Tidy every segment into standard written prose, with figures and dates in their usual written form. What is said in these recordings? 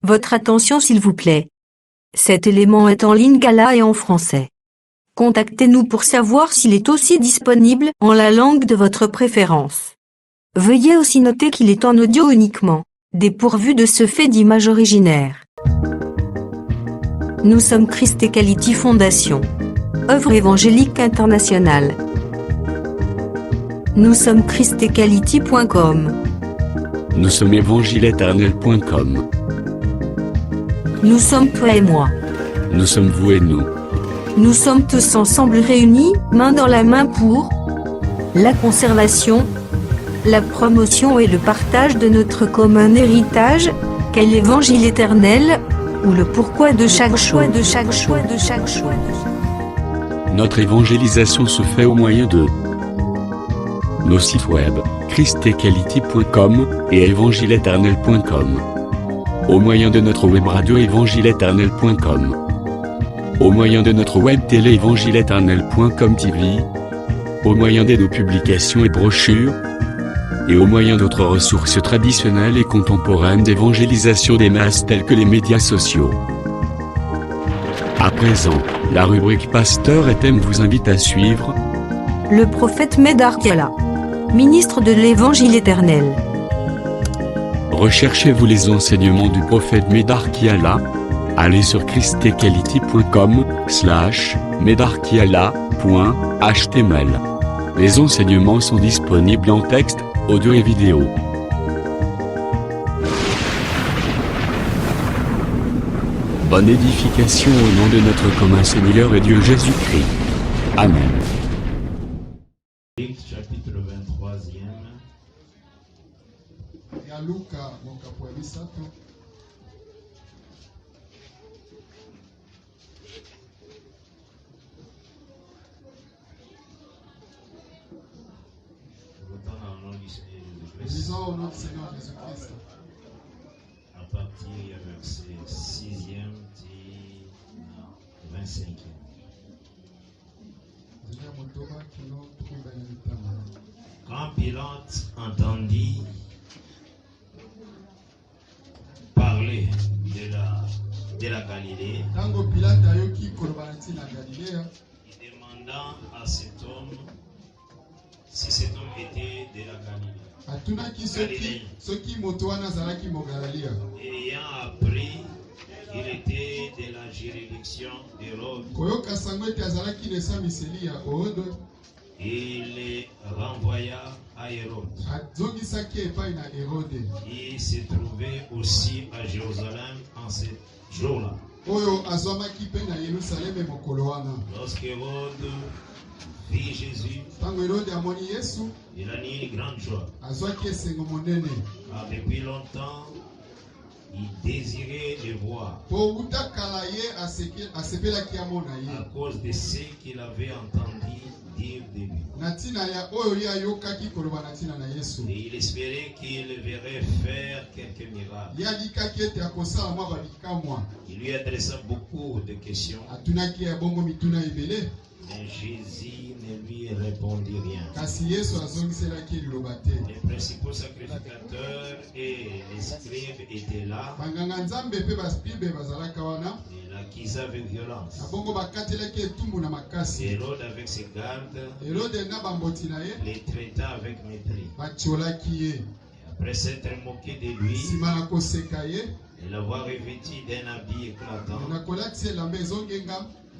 Votre attention s'il vous plaît. Cet élément est en lingala et en français. Contactez-nous pour savoir s'il est aussi disponible en la langue de votre préférence. Veuillez aussi noter qu'il est en audio uniquement, dépourvu de ce fait d'image originaire. Nous sommes Christ Equality Fondation. Œuvre évangélique internationale. Nous sommes christequality.com. Nous sommes évangile-éternel.com. Nous sommes toi et moi. Nous sommes vous et nous. Nous sommes tous ensemble réunis, main dans la main pour la conservation, la promotion et le partage de notre commun héritage, qu'est l'évangile éternel, ou le pourquoi de chaque choix, de chaque choix, de chaque choix. Notre évangélisation se fait au moyen de nos sites web, christequality.com et évangile-éternel.com. Au moyen de notre web radio évangile-éternel.com. Au moyen de notre web télé évangile-éternel.com TV. Au moyen de nos publications et brochures. Et au moyen d'autres ressources traditionnelles et contemporaines d'évangélisation des masses telles que les médias sociaux. À présent, la rubrique Pasteur et thème vous invite à suivre le prophète Médard Kiala, ministre de l'Évangile éternel. Recherchez-vous les enseignements du prophète Médard Kiala? Allez sur christequality.com/medarkiala.html. Les enseignements sont disponibles en texte, audio et vidéo. Bonne édification au nom de notre commun Seigneur et Dieu Jésus-Christ. Amen. Chapitre 23e. Ya Luka mokapo ya misato. Lisons au nom du Seigneur Jésus-Christ. À partir du verset 6e et 25e. Quand Pilate entendit parler de la Galilée, il demanda à cet homme si cet homme était de la Galilée. Ayant appris qu'il était de la juridiction d'Hérode, il les renvoya à Hérode. Il se trouvait aussi à Jérusalem en ce jour-là. Lorsque Hérode vit Jésus, il a eu une grande joie. Car depuis longtemps, il désirait le voir à cause de ce qu'il avait entendu dire de lui. Et il espérait qu'il verrait faire quelques miracles. Il lui adressa beaucoup de questions. Mais Jésus ne lui répondit rien. Les principaux sacrificateurs et les scribes étaient là. Il l'accusa avec violence. Hérode avec ses gardes les traita avec mépris. Après s'être moqué de lui et l'avoir revêtu d'un habit éclatant,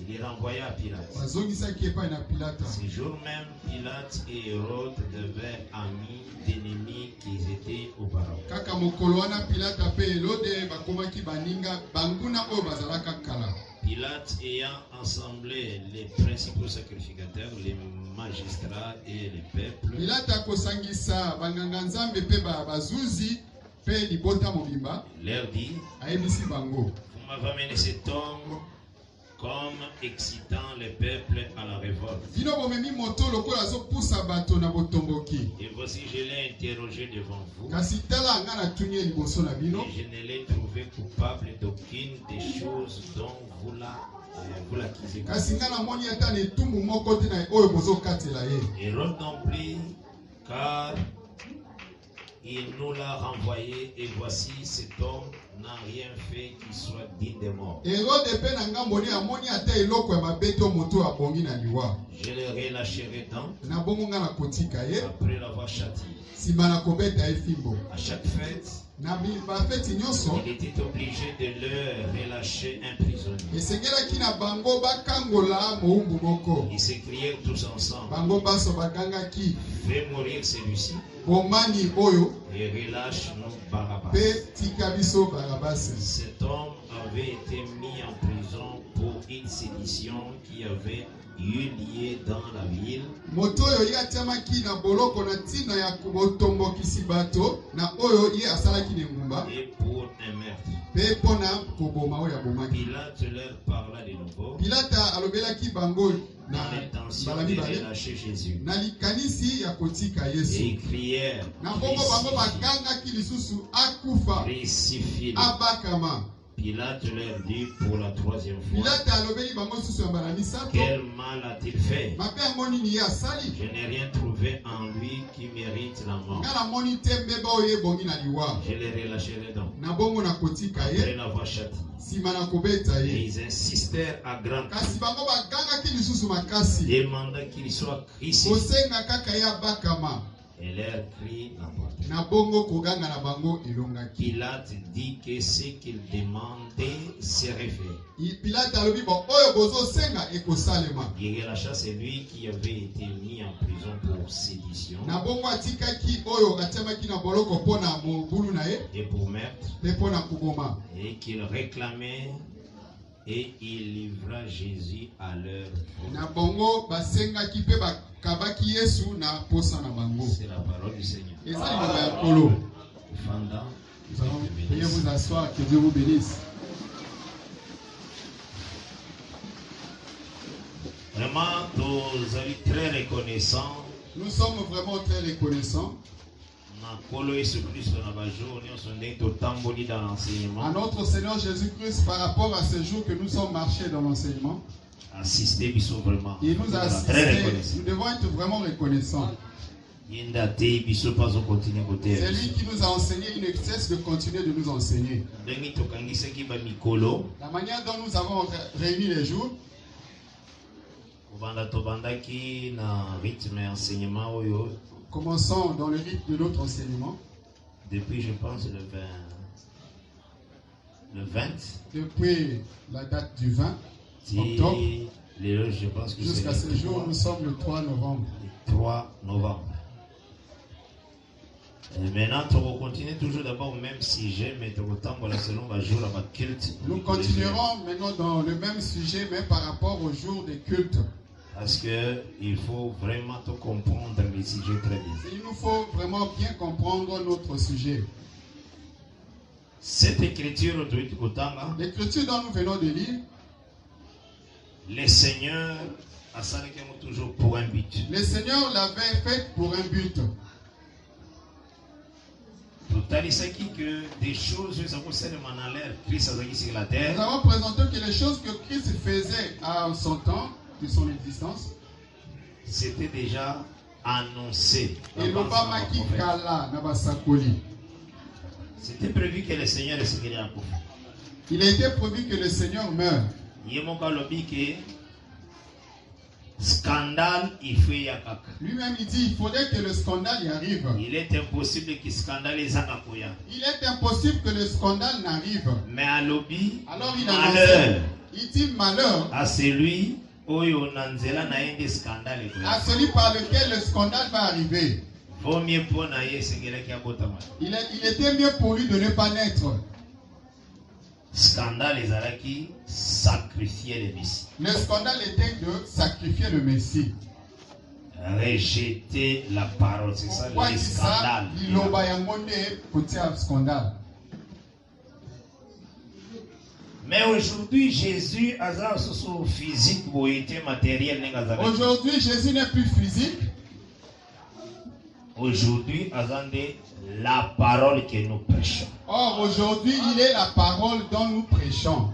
il les renvoya à Pilate. Ce jour même, Pilate et Hérode devinrent amis d'ennemis qu'ils étaient auparavant. Pilate ayant assemblé les principaux sacrificateurs, les magistrats et le peuple, leur dit: vous m'avez amené cet homme comme excitant le peuple à la révolte. Et voici, je l'ai interrogé devant vous. Et je ne l'ai trouvé coupable d'aucune des choses dont vous l'accusez. Hérode non plus, car il nous l'a renvoyé, et voici, cet homme n'a rien fait fait qu'il soit digne des morts. Hérode pe na ngambo ni amoni ata eloko ya mabeto moto abongi na liwa. Je le relâcherai donc Na bongo nga na kotika ye. après l'avoir châtié. Sima na kobeta efimbo. À chaque fête, Na ba feti nyonso. il était obligé de leur relâcher un prisonnier. Esengelaki na bango bakangola moumbu moko. Ils s'écrièrent tous ensemble. Bango baso bagangaki. Fais mourir celui-ci Bomani oyo et relâche-nous Barabbas. pe tika biso Barabas. Cet homme avait été mis en prison pour une sédition qui avait eu lieu dans la ville. Moto oyo ye atiamaki na boloko na ntina ya kobotombokisi bato na oyo ye asalaki na engumba Et pour un meurtre. mpe mpona koboma oyo abomaki. Pilate leur parla de nouveau Pilata alobelaki bango na dans l'intention mbala de mibale relâcher Jésus. na likanisi ya kotika Et Yesu. ils crièrent, Na bongo bango bagangaki lisusu akufa crucifie-le. abakama. Pilate leur dit pour la troisième fois, Pilata alobeli bango lisusu ya mbala misato quel mal a-t-il fait? mabe yango nini ye asali. Je n'ai rien trouvé en lui qui mérite la mort. Nga namoni te mbeba oyo ebongi na liwa. Je les relâcherai donc Na bongo na kotika après ye l'avoir châtié. sima na kobeta Et ye. ils insistèrent à grand Kasi bango bagangaki lisusu makasi demandant qu'il soit crucifié. kosenga kaka ye abakama. Et leur cri n'importe. Na bongo koganga na bango elongaki. Pilate dit que ce qu'il demandait serait fait. Pilate alobi bon oyo bozosenga ekosalema. Il relâcha celui qui avait été mis en prison pour sédition Na bongo atikaki oyo atiamaki na boloko mpona mobulu na ye et pour meurtre, mpe mpona koboma. et qu'il réclamait, et il livra Jésus à leur faute. Na bongo basengaki mpe bakabaki Yesu na posa na bango. C'est la parole du Seigneur. Eza liloba ya Nkolo. Fendant, Nous allons prier vous asseoir, que Dieu vous bénisse. vraiment, nous sommes très reconnaissants. Nous sommes vraiment très reconnaissants Na kolo Yesu Kristo na bajour nyonso ndenge totamboli dans à l'enseignement, notre Seigneur Jésus-Christ par rapport à ce jour que nous sommes marchés dans l'enseignement. assister biso vraiment. Il nous a Très assistés. reconnaissant. Nous devons être vraiment reconnaissants. Yenda te biso pas on continue côté. C'est lui qui nous a enseigné, il ne cesse de continuer de nous enseigner. Ndenge tokangisaki ba mikolo, La manière dont nous avons réuni les jours, kobanda tobandaki na rythme ya enseignement oyo commençons dans le rythme de notre enseignement. depuis je pense le 20 Depuis la date du 20 octobre si lelo je pense que c'est jusqu'à ce le jour, nous sommes le 3 novembre. 3 novembre. Et maintenant, tu vas continuer toujours d'abord au même sujet, mais tu vas selon le jour à culte. Nous continuerons maintenant dans le même sujet, mais par rapport au jour des cultes. Parce que il faut vraiment te comprendre les sujets très bien. Il nous faut vraiment bien comprendre notre sujet. Cette écriture de L'écriture dont nous venons de lire, le Seigneur a ça toujours pour un but. le Seigneur l'avait faite pour un but. Que des choses en l'air, Christ a sur la terre. Nous avons présenté que les choses que Christ faisait à son temps, de son existence, c'était déjà annoncé. C'était prévu que le Seigneur est ségré à Kouf. Il a été prévu que le Seigneur meure. Scandale, il fait yakak. Lui-même, il dit il faudrait que le scandale y arrive. Il est impossible que le scandale y arrive. Il est impossible que le scandale n'arrive. Mais à l'objet, alors il malheur. Il dit malheur à celui à celui par lequel le scandale va arriver. Il était mieux pour lui de ne pas naître. Scandale ezalaki sacrifier le Messie. Le scandale était de sacrifier le Messie. Rejeter la parole, c'est ça le scandale. Mais aujourd'hui, Jésus a son physique ou été matériel. Aujourd'hui, Jésus n'est plus physique. Aujourd'hui, la parole que nous prêchons. Or, aujourd'hui, il est la parole dont nous prêchons.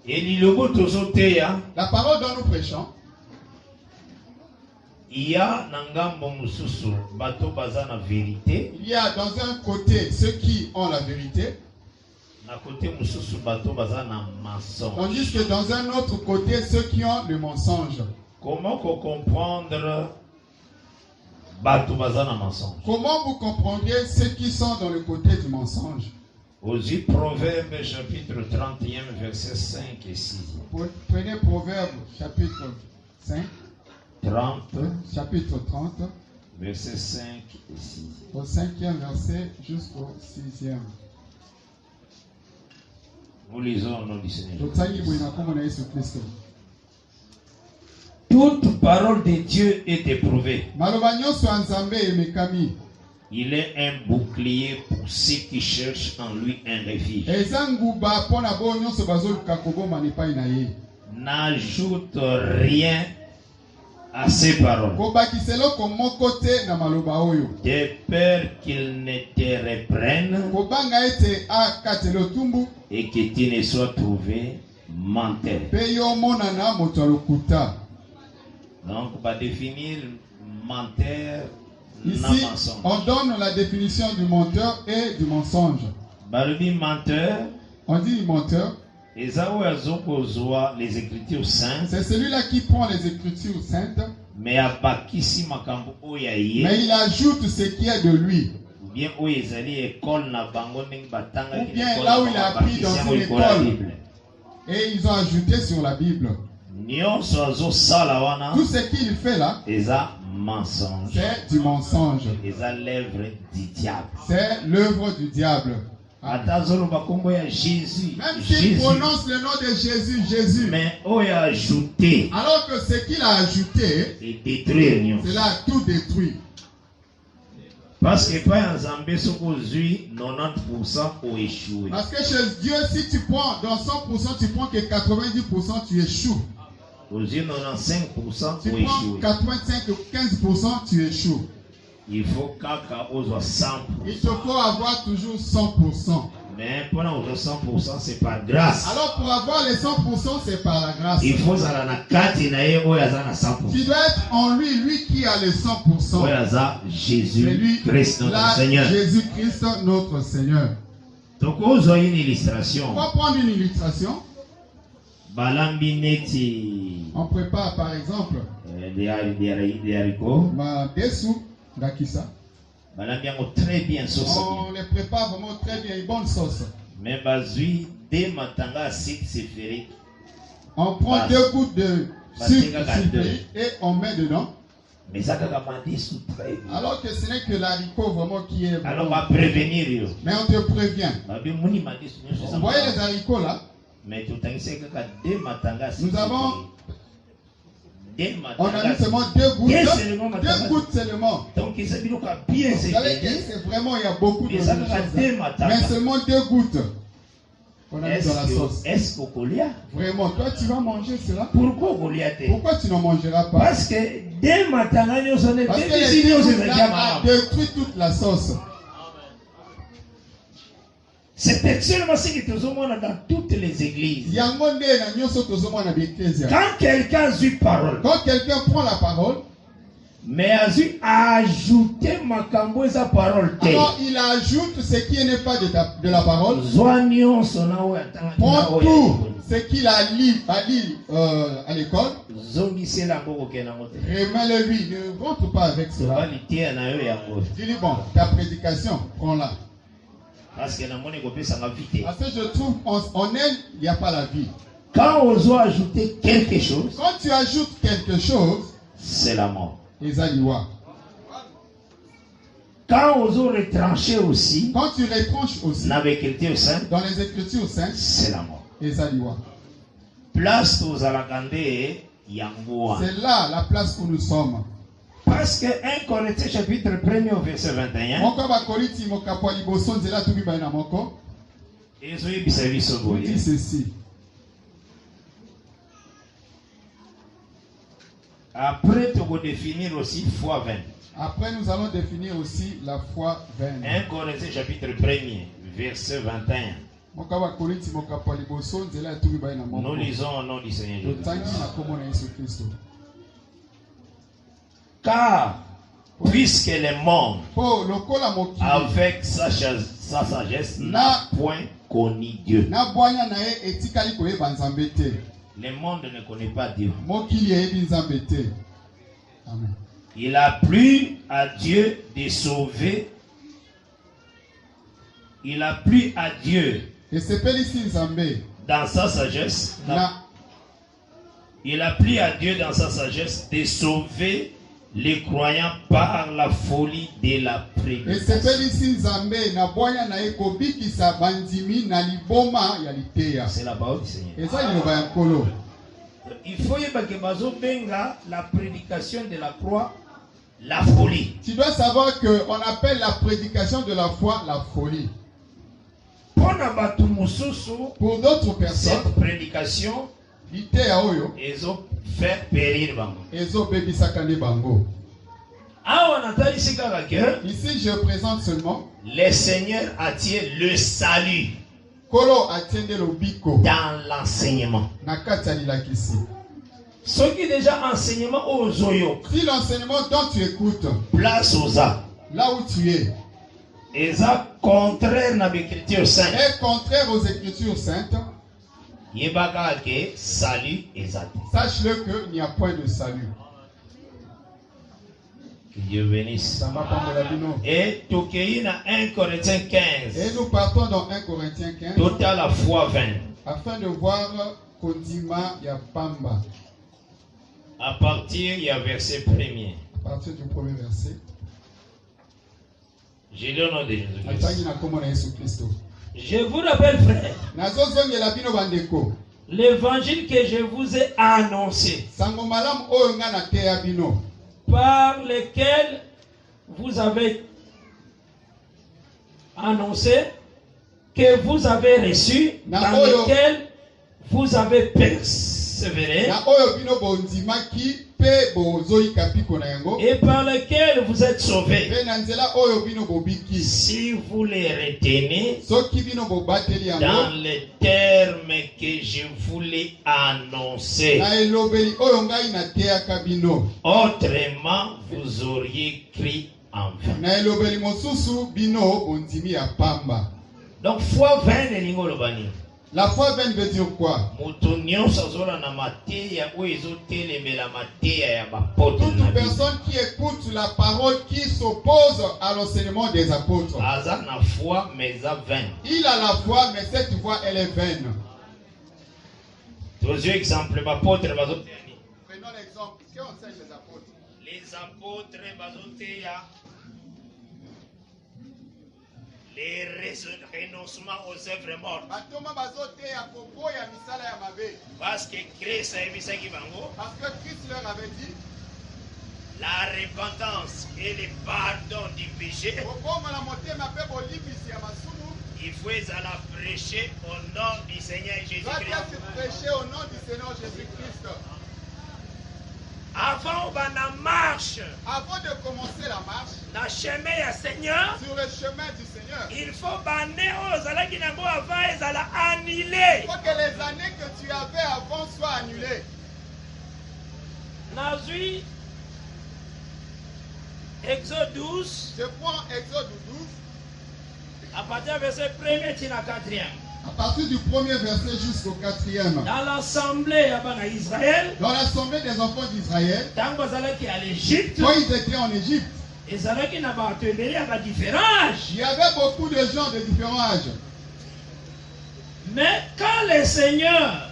Et la parole dont nous prêchons. Il y a bato bazana vérité. Il y a dans un côté ceux qui ont la vérité. Tandis que dans un autre côté, ceux qui ont le mensonge. Comment comprendre Comment vous comprendrez ceux qui sont dans le côté du mensonge? Aussi, Proverbe chapitre 31, versets 5 et 6. Prenez Proverbe chapitre 5. 30. Chapitre 30. Versets 5 et 6. Au 5e verset jusqu'au 6e. Nous lisons au nom du Seigneur. Toute parole de Dieu est éprouvée. Il est un bouclier pour ceux qui cherchent en lui un refuge. N'ajoute rien à ces paroles, de peur qu'il ne te reprenne et que tu ne sois trouvé menteur. Donc, on va définir menteur. Ici, on donne la définition du menteur et du mensonge. On dit menteur. Les Écritures saintes. C'est celui-là qui prend les Écritures saintes. Mais il ajoute ce qui est de lui. Ou bien là où il a appris dans une école. Et ils ont ajouté sur la Bible. Tout ce qu'il fait là, c'est du mensonge. C'est l'œuvre du diable. Même s'il prononce le nom de Jésus, Jésus. Mais ajouté. Alors que ce qu'il a ajouté, cela a tout détruit. Parce que pas en Zambie, 90% ont échoué. Parce que chez Dieu, si tu prends dans 100%, tu prends que 90%, tu échoues. Aux yeux, 95% tu ont prends échoué. 85 ou 15%, tu échoues. Il faut qu'à 100%. Il te faut avoir toujours 100%. Mais pour avoir 100%, c'est par grâce. Alors pour avoir les 100%, c'est par la grâce. Il faut ça la 100%. Tu dois être en lui, lui qui a les 100%. Jésus Christ notre Seigneur. Jésus Christ notre Seigneur. Donc vous avez une illustration. On va prendre une illustration. On prépare par exemple des haricots. Des soupes d'akissa. Très bien sauce. On les prépare vraiment très bien, une bonne sauce. Mais bazui des matanga acide sulfurique. On prend 2 gouttes de sucre sulfurique et on met dedans. Mais ça très bien. Alors que ce n'est que l'haricot vraiment qui est. Alors on va prévenir. Mais on te prévient. Vous voyez les haricots là? Mais nous avons. On a mis seulement 2 gouttes. 2 gouttes seulement. Donc il s'est bien. Vous savez que c'est vraiment, il y a beaucoup de choses. Mais seulement 2 gouttes. On a mis dans la sauce. Est-ce que Goliath? Vraiment, toi tu vas manger cela? Pourquoi Goliath? Pourquoi tu n'en mangeras pas? Parce que dès matin, a détruit toute la sauce. C'est actuellement ce que nous avons dans toutes les églises. Quand quelqu'un a eu parole, quand quelqu'un prend la parole, mais a ajouté sa parole, alors il ajoute ce qui n'est pas de la parole. Prends tout ce qu'il a lu à l'école. Remets-le lui, ne rentre pas avec cela. Dis-lui bon, ta prédication, prends-la. Parce que je trouve en elle, il n'y a pas la vie. Quand on doit ajouter quelque chose, quand tu ajoutes quelque chose, c'est la mort. Quand on doit retrancher aussi, quand tu retranches aussi, dans les Écritures saintes, c'est la mort. Place aux alakandé, c'est là la place où nous sommes. Parce que 1 Corinthiens chapitre 1er au verset 21. Il dit ceci. Après, tu vas définir aussi foi 20. Après, nous allons définir aussi la foi 20. 1 Corinthiens chapitre 1er, verset 21. Nous lisons au nom du Seigneur Jésus. Car Puisque le monde, avec sa sagesse, n'a point connu Dieu. Le monde ne connaît pas Dieu. Amen. Il a plu à Dieu de sauver. Il a plu à Dieu dans sa sagesse. Il a plu à Dieu dans sa sagesse de sauver les croyants par la folie de la prédication. C'est la parole du Seigneur. Il faut y la prédication de la croix la folie. Tu dois savoir qu'on appelle la prédication de la foi la folie. Pour d'autres personnes, cette prédication ils ont fait périr bango. Ici je présente seulement le Seigneur attire le salut dans l'enseignement. Ce qui est déjà enseignement aux oyo. Si l'enseignement dont tu écoutes, place aux a. Là où tu es. Et ça contraire à l'écriture sainte. Est contraire aux écritures saintes. Sache-le qu'il n'y a point de salut. Que Dieu bénisse. Et Tokéi na 1 Corinthiens 15. Et nous partons dans 1 Corinthiens 15. Total la foi 20. Afin de voir Kodima Yapamba. À partir du verset 1er. À partir du premier verset. J'ai le nom de Jésus-Christ. Je vous rappelle, frère, l'évangile que je vous ai annoncé, par lequel vous avez annoncé, que vous avez reçu, dans lequel vous avez persévéré, et par lequel vous êtes sauvés. Si vous les retenez dans les termes que je vous l'ai annoncé, autrement vous auriez cru en vain. Donc foi vaine et l'ingolobani. La foi vaine veut dire quoi? Toute personne qui écoute la parole qui s'oppose à l'enseignement des apôtres. Il a la foi, mais cette foi, elle est vaine. Prenons l'exemple. Prenons l'exemple. Qu'est-ce qu'on enseigne les apôtres? Les apôtres, les renoncements aux œuvres mortes. Parce que Christ leur avait dit la repentance et le pardon du péché. Il faut la prêcher au nom du Seigneur Jésus-Christ. Avant de commencer la marche, sur le chemin du Seigneur, il faut que les années que tu avais avant soient annulées. Exode 12. Je prends Exode 12. À partir du verset 1er et 4e. À partir du premier verset jusqu'au 4e. Dans l'assemblée d'Israël. Dans l'assemblée des enfants d'Israël. Quand ils étaient en Égypte. Il y avait beaucoup de gens de différents âges. Mais quand le Seigneur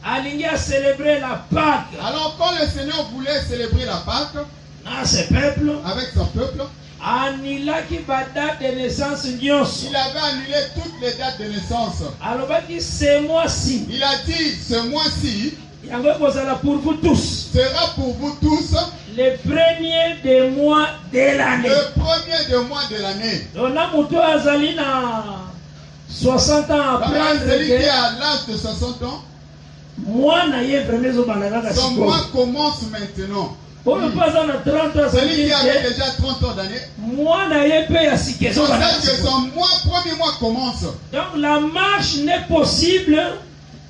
a célébré la Pâque. Alors quand le Seigneur voulait célébrer la Pâque. Avec son peuple. Il avait annulé toutes les dates de naissance. Ce mois-ci. Il a dit ce mois-ci pour vous tous. Sera pour vous tous le premier des mois de l'année. Le premier des mois de l'année. On a 60 ans après. Celui qui est à l'âge de 60 ans. Son mois commence maintenant. Celui qui avait déjà 30 ans d'année. Son premier mois commence. Donc la marche n'est possible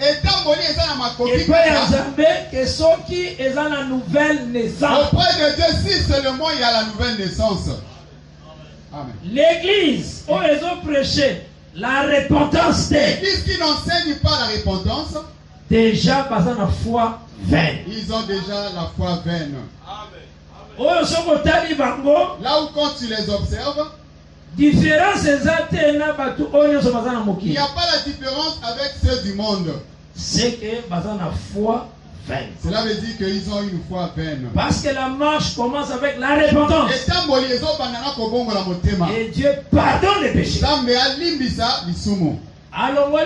Et puis que ceux qui ont la nouvelle naissance. Auprès de Dieu, si seulement il y a la nouvelle naissance. Amen. L'église où ils ont prêché la repentance. L'église qui n'enseigne pas la repentance. Déjà, pas la foi vaine. Ils ont déjà la foi vaine. Là où quand tu les observes, il n'y a pas la différence avec ceux du monde. C'est que la foi vaine. Cela veut dire qu'ils ont une foi vaine. Parce que la marche commence avec la repentance. Et Dieu pardonne les péchés. Alors,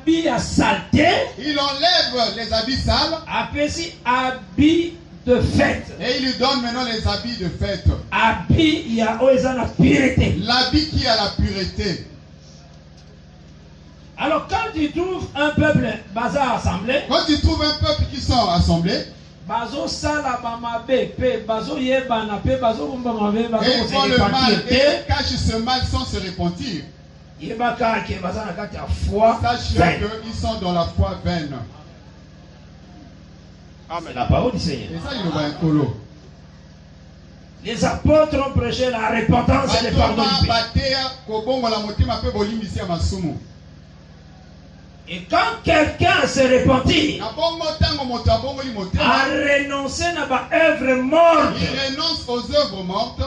il enlève les habits sales. Habits de fête. Et il lui donne maintenant les habits de fête. Habits, il y a la pureté. L'habit qui a la pureté. Alors quand tu trouves un peuple bazar assemblé, quand tu trouves un peuple qui sont assemblés, bazo sala bamabe pe bazo yebana pe bazo bamabe bazo se font le mal et cachent ce mal sans se repentir. Yebaka ke bazana kati a foi. Sache qu'ils sont dans la foi vaine. Amen. La parole du Seigneur. Et ça il va un colo. Les apôtres ont prêché la repentance et le pardon du péché. Et quand quelqu'un se repentit, a renoncé à l'œuvre morte, il renonce aux œuvres mortes.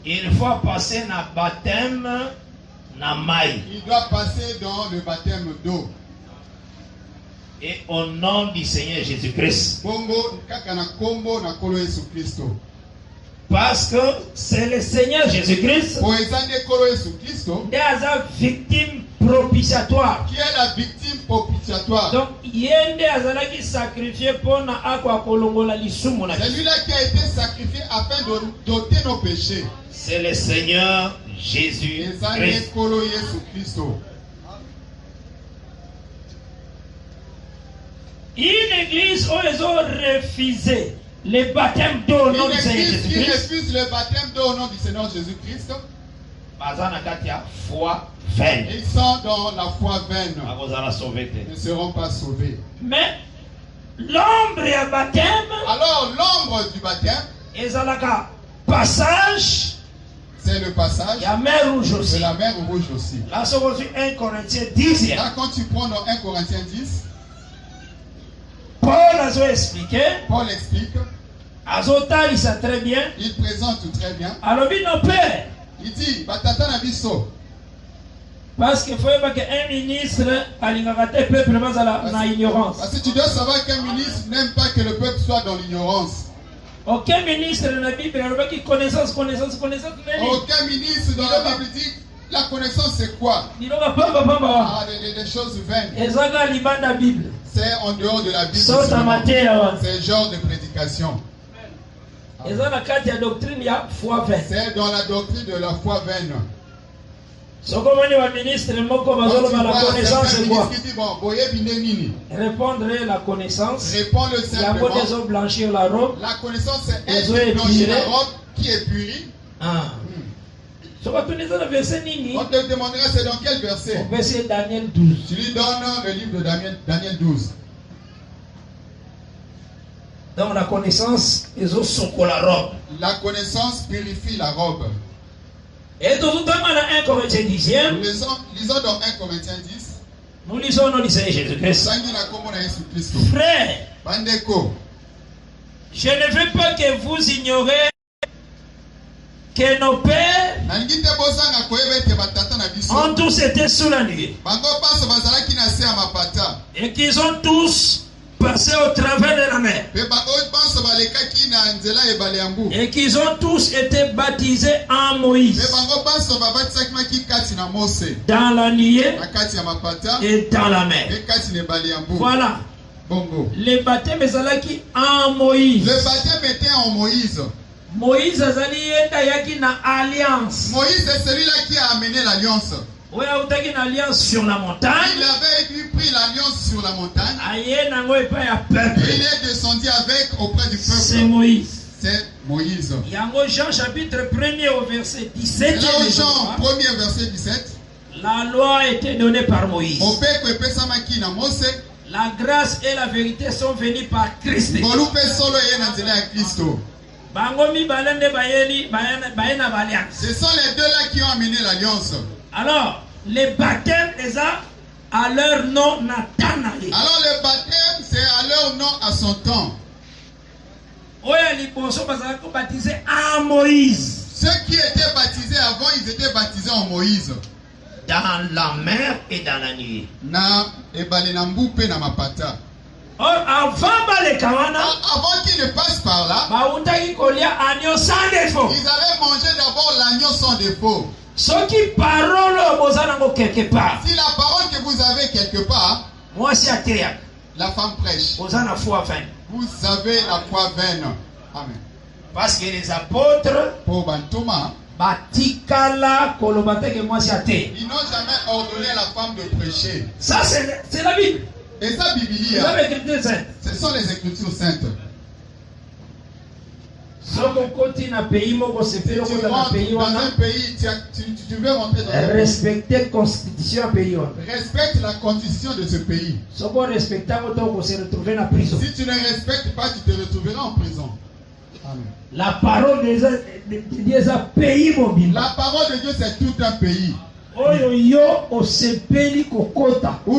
Il faut passer dans le baptême na maï. Il doit passer dans le baptême d'eau. Et au nom du Seigneur Jésus-Christ. Parce que c'est le Seigneur Jésus-Christ qui est la victime propitiatoire. Qui est la victime propitiatoire. Donc, il est sacrifié pour c'est lui-là qui a été sacrifié afin d'ôter nos péchés. C'est le Seigneur Jésus-Christ. Une église où ils ont refusé le baptême d'eau au nom du Seigneur Jésus-Christ. Qui refuse le baptême d'eau au nom du Seigneur Jésus-Christ. Ils sont dans la foi vaine. Ils ne seront pas sauvés. Mais l'ombre et le baptême. Alors l'ombre du baptême. Passage. C'est le passage. Il y a mer rouge aussi. C'est la mer rouge aussi. Là, c'est 1 Corinthiens 10. Là, quand tu prends dans 1 Corinthiens 10. Paul a expliqué. Paul explique. Azota, il sait très bien. Il présente très bien. Alors, nos pères. Il dit, Batata Nabiso. Parce qu'il faut qu'un ministre a peuple dans l'ignorance. Parce que tu dois savoir qu'un ministre n'aime pas que le peuple soit dans l'ignorance. Aucun ministre dans la Bible n'a dit connaissance. Aucun ministre dans la Bible dit la connaissance c'est quoi? Des choses vaines. C'est en dehors de la Bible. C'est le genre de prédication. C'est dans la doctrine de la foi vaine. Répondre la connaissance. Répondre simplement. Blanchir la robe. La connaissance c'est être blanchir la robe qui est purie. On te demandera c'est dans quel verset? Verset Daniel 12. Tu lui donnes le livre de Daniel 12. Donc la connaissance, la robe. La connaissance purifie la robe. Et tout dans 1 Corinthiens 10. Lisons dans 1 Corinthiens 10. Nous lisons au nom du Seigneur Jésus-Christ. Frère, je ne veux pas que vous ignorez que nos pères ont tous été sous la nuit. Et qu'ils ont tous passé au travers de la mer. Et qu'ils ont tous été baptisés en Moïse. Dans la nuée et dans la mer. Voilà. Le baptême est en Moïse. Le baptême était en Moïse. Moïse na alliance. Moïse est celui-là qui a amené l'alliance. Une alliance sur la montagne. Il avait pris l'alliance sur la montagne. Il est descendu avec auprès du peuple. C'est Moïse. C'est Moïse. Jean chapitre 1er au verset 17. Là Jean 1er verset 17. La loi a été donnée par Moïse. La grâce et la vérité sont venues par Christ. Ce sont les deux là qui ont amené l'alliance. Alors, les baptêmes, les a à leur nom Nathanaël. Alors, le baptême, c'est à leur nom à son temps. Baptisés en Moïse. Ceux qui étaient baptisés avant, ils étaient baptisés en Moïse. Dans la mer et dans la nuit. Or, avant qu'ils ne passent par là, ils avaient mangé d'abord l'agneau sans défaut. Si la parole que vous avez quelque part, la femme prêche, vous avez la foi vaine. Amen. Parce que les apôtres, pour Thomas, ils n'ont jamais ordonné à la femme de prêcher. Ça, c'est la Bible. Et ça, Bible, ce sont les Écritures saintes. Si tu rentres dans un pays, tu veux rentrer dans un pays. Respecter la constitution du pays. Respecte la constitution de ce pays. Si tu ne respectes pas, tu te retrouveras en prison. Amen. La parole de Dieu, c'est un pays mobile. La parole de Dieu, c'est tout un pays. Où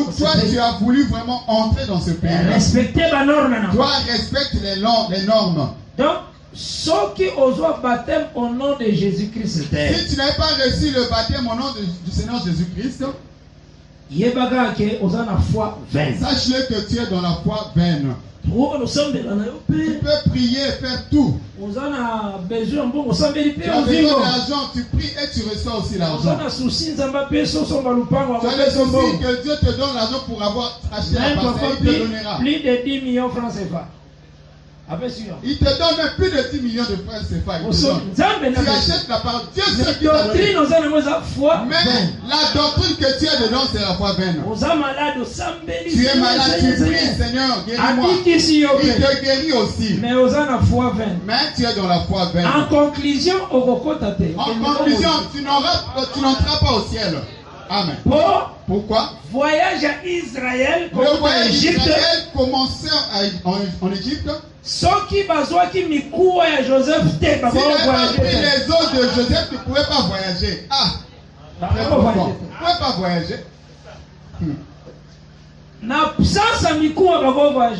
toi, tu as voulu vraiment entrer dans ce pays. Respecter la norme. Toi, respecte les normes. Donc, ceux qui osent baptême au nom de Jésus-Christ. Si tu n'avais pas reçu le baptême au nom du Seigneur Jésus-Christ, sache-le que tu es dans la foi vaine. Tu peux prier et faire tout. Tu as besoin d'argent, tu pries et tu reçois aussi l'argent. Tu as le souci que Dieu te donne l'argent pour avoir acheté la parcelle, il te donnera. Plus de 10 millions de francs CFA. Il te donne même plus de 10 millions de francs CFA. Tu achètes la parole. Dieu sait qui t'a donné. Mais la doctrine que tu as dedans, c'est la foi vaine. Tu es malade, tu pries, Seigneur, guéris-moi. Il te guérit aussi. Mais tu es dans la foi vaine. En conclusion, tu n'entras pas au ciel. Amen. Pourquoi? Voyage à Israël. Le voyage d'Israël commençait en Égypte. Ceux qui à Joseph, si n'avait pas pris les os de Joseph, tu ne pouvais pas voyager. Tu ne pouvais pas voyager.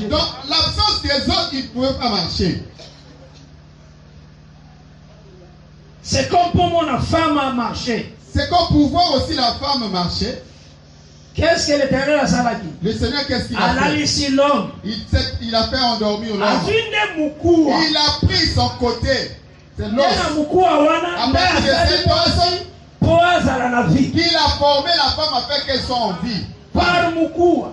Donc l'absence des os, ils ne pouvaient pas marcher. C'est comme pour mon femme à marcher. C'est comme pour voir aussi la femme marcher. Qu'est-ce que l'Éternel a fait? Le Seigneur, qu'est-ce qu'il a fait? Il a fait endormir l'homme. Il a pris son côté. C'est l'homme. À partir de cette personne, il a formé la femme afin qu'elle soit en vie.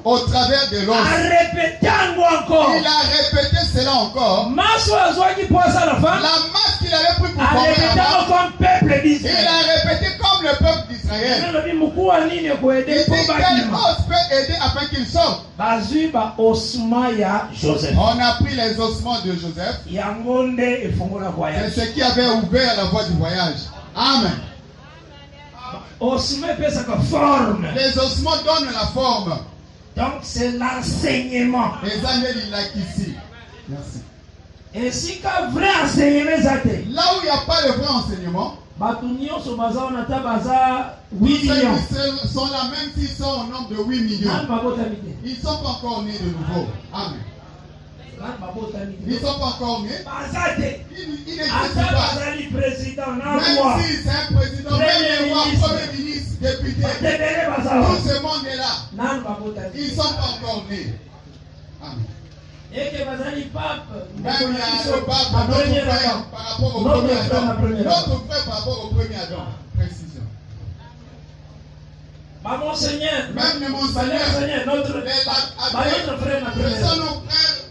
Au travers de l'homme. Il a répété cela encore. La masse qu'il avait pris pour former la femme, il a répété comme le peuple d'Israël. Il dit quel os peut aider afin qu'il sorte. On a pris les ossements de Joseph. C'est ce qui avait ouvert la voie du voyage. Amen. Les ossements donnent la forme. Donc c'est l'enseignement. Les années il a ici. Merci. Et si qu'un vrai enseignement là où il n'y a pas de vrai enseignement, 8 millions. Ils sont là même s'ils sont au nombre de 8 millions. Ils ne sont pas encore nés de nouveau. Amen. Ils ne sont pas encore nés. Ils n'existent pas. Même si c'est un président, même le roi, premier ministre, député, tout ce monde est là. Ils ne sont pas encore nés. Amen. Même il y a le pape, notre frère par rapport au premier Adam. Notre frère par rapport au premier Adam. Précision. Mon Seigneur, même mon Seigneur, notre frère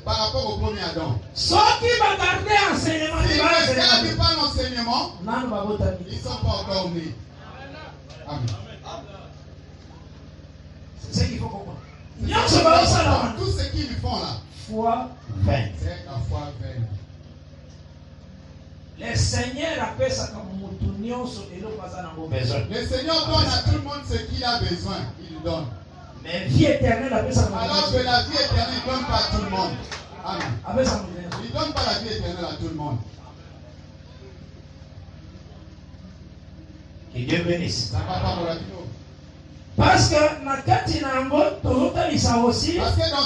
par rapport au premier Adam. Ceux qui vont garder l'enseignement, ils ne gardent pas l'enseignement, ils ne sont pas encore nés. Amen. C'est ce qu'il faut comprendre. Tout ce qu'ils font là, foi vaine. C'est la foi vaine. Le Seigneur appelle ça comme le Seigneur donne à tout le monde ce qu'il il a besoin, il donne. Mais vie éternelle, alors que la vie éternelle, il ne donne pas à tout le monde. Amen. Il ne donne pas la vie éternelle à tout le monde. Que Dieu bénisse. Ça va pas pour la vie. Parce que dans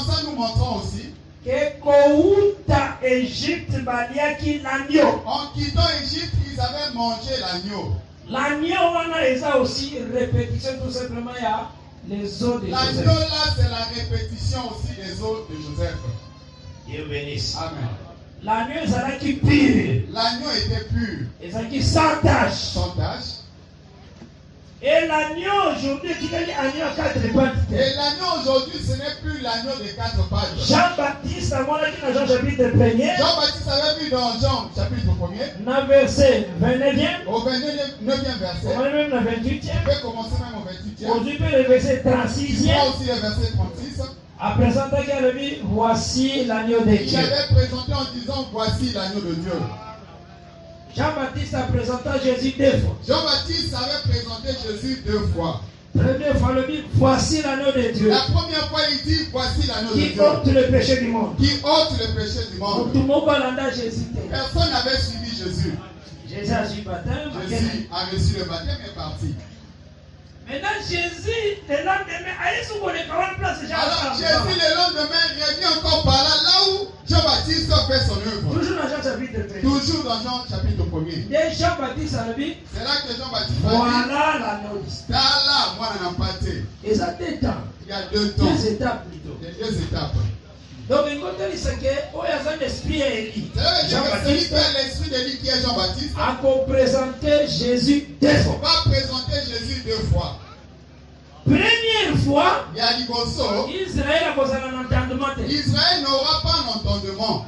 ça, nous montrons aussi que Kouta Égypte baliaki l'agneau. En quittant Égypte, ils avaient mangé l'agneau. L'agneau, on a aussi répétition tout simplement, il y a les os de Joseph. L'agneau là, c'est la répétition aussi des os de Joseph. Dieu bénisse. Amen. L'agneau, c'est qui pur. L'agneau était pur. Et ça qui sans tache. Sans tache. Et l'agneau aujourd'hui, tu dis agneau à 4 pattes. Et l'agneau aujourd'hui, ce n'est plus l'agneau de 4 pattes. Jean-Baptiste, à mon avis, dans Jean chapitre 1er. Jean-Baptiste avait vu dans Jean chapitre 1er. Dans verset 29e. Au 29e verset. On va même dans 28e. On peut commencer même au 28e. Aujourd'hui, le verset 36e. Il y a aussi le verset 36. À présenter qu'il a dit, voici l'agneau de Dieu. Il avait présenté en disant, voici l'agneau de Dieu. Jean-Baptiste a présenté Jésus 2 fois. Jean-Baptiste avait présenté Jésus 2 fois. Première fois, il dit, voici l'agneau de Dieu. La première fois, il dit, voici l'agneau de Dieu. Qui ôte le péché du monde. Qui ôte le péché du monde. Personne n'avait suivi Jésus. Jésus a reçu le baptême. Jésus a reçu le baptême et est parti. Maintenant, Jésus, le lendemain, alors Jésus, le lendemain, revient encore par là, là où Jean-Baptiste fait son œuvre. Toujours dans Jean chapitre 1. Toujours dans Jean chapitre 1er. Et Jean-Baptiste a dit, c'est là que Jean-Baptiste a dit, voilà l'agneau. Là, moi, je n'en pas été. Et ça t'étend. Il y a 2 temps. 2 étapes plutôt. Il y a 2 étapes. Donc, il c'est que, oh, il y a un esprit Élie. Jean-Baptiste, l'esprit d'Élie qui est Jean-Baptiste, a présenté Jésus 2 fois. Va présenter Jésus 2 fois. Première fois, Israël n'aura pas un entendement.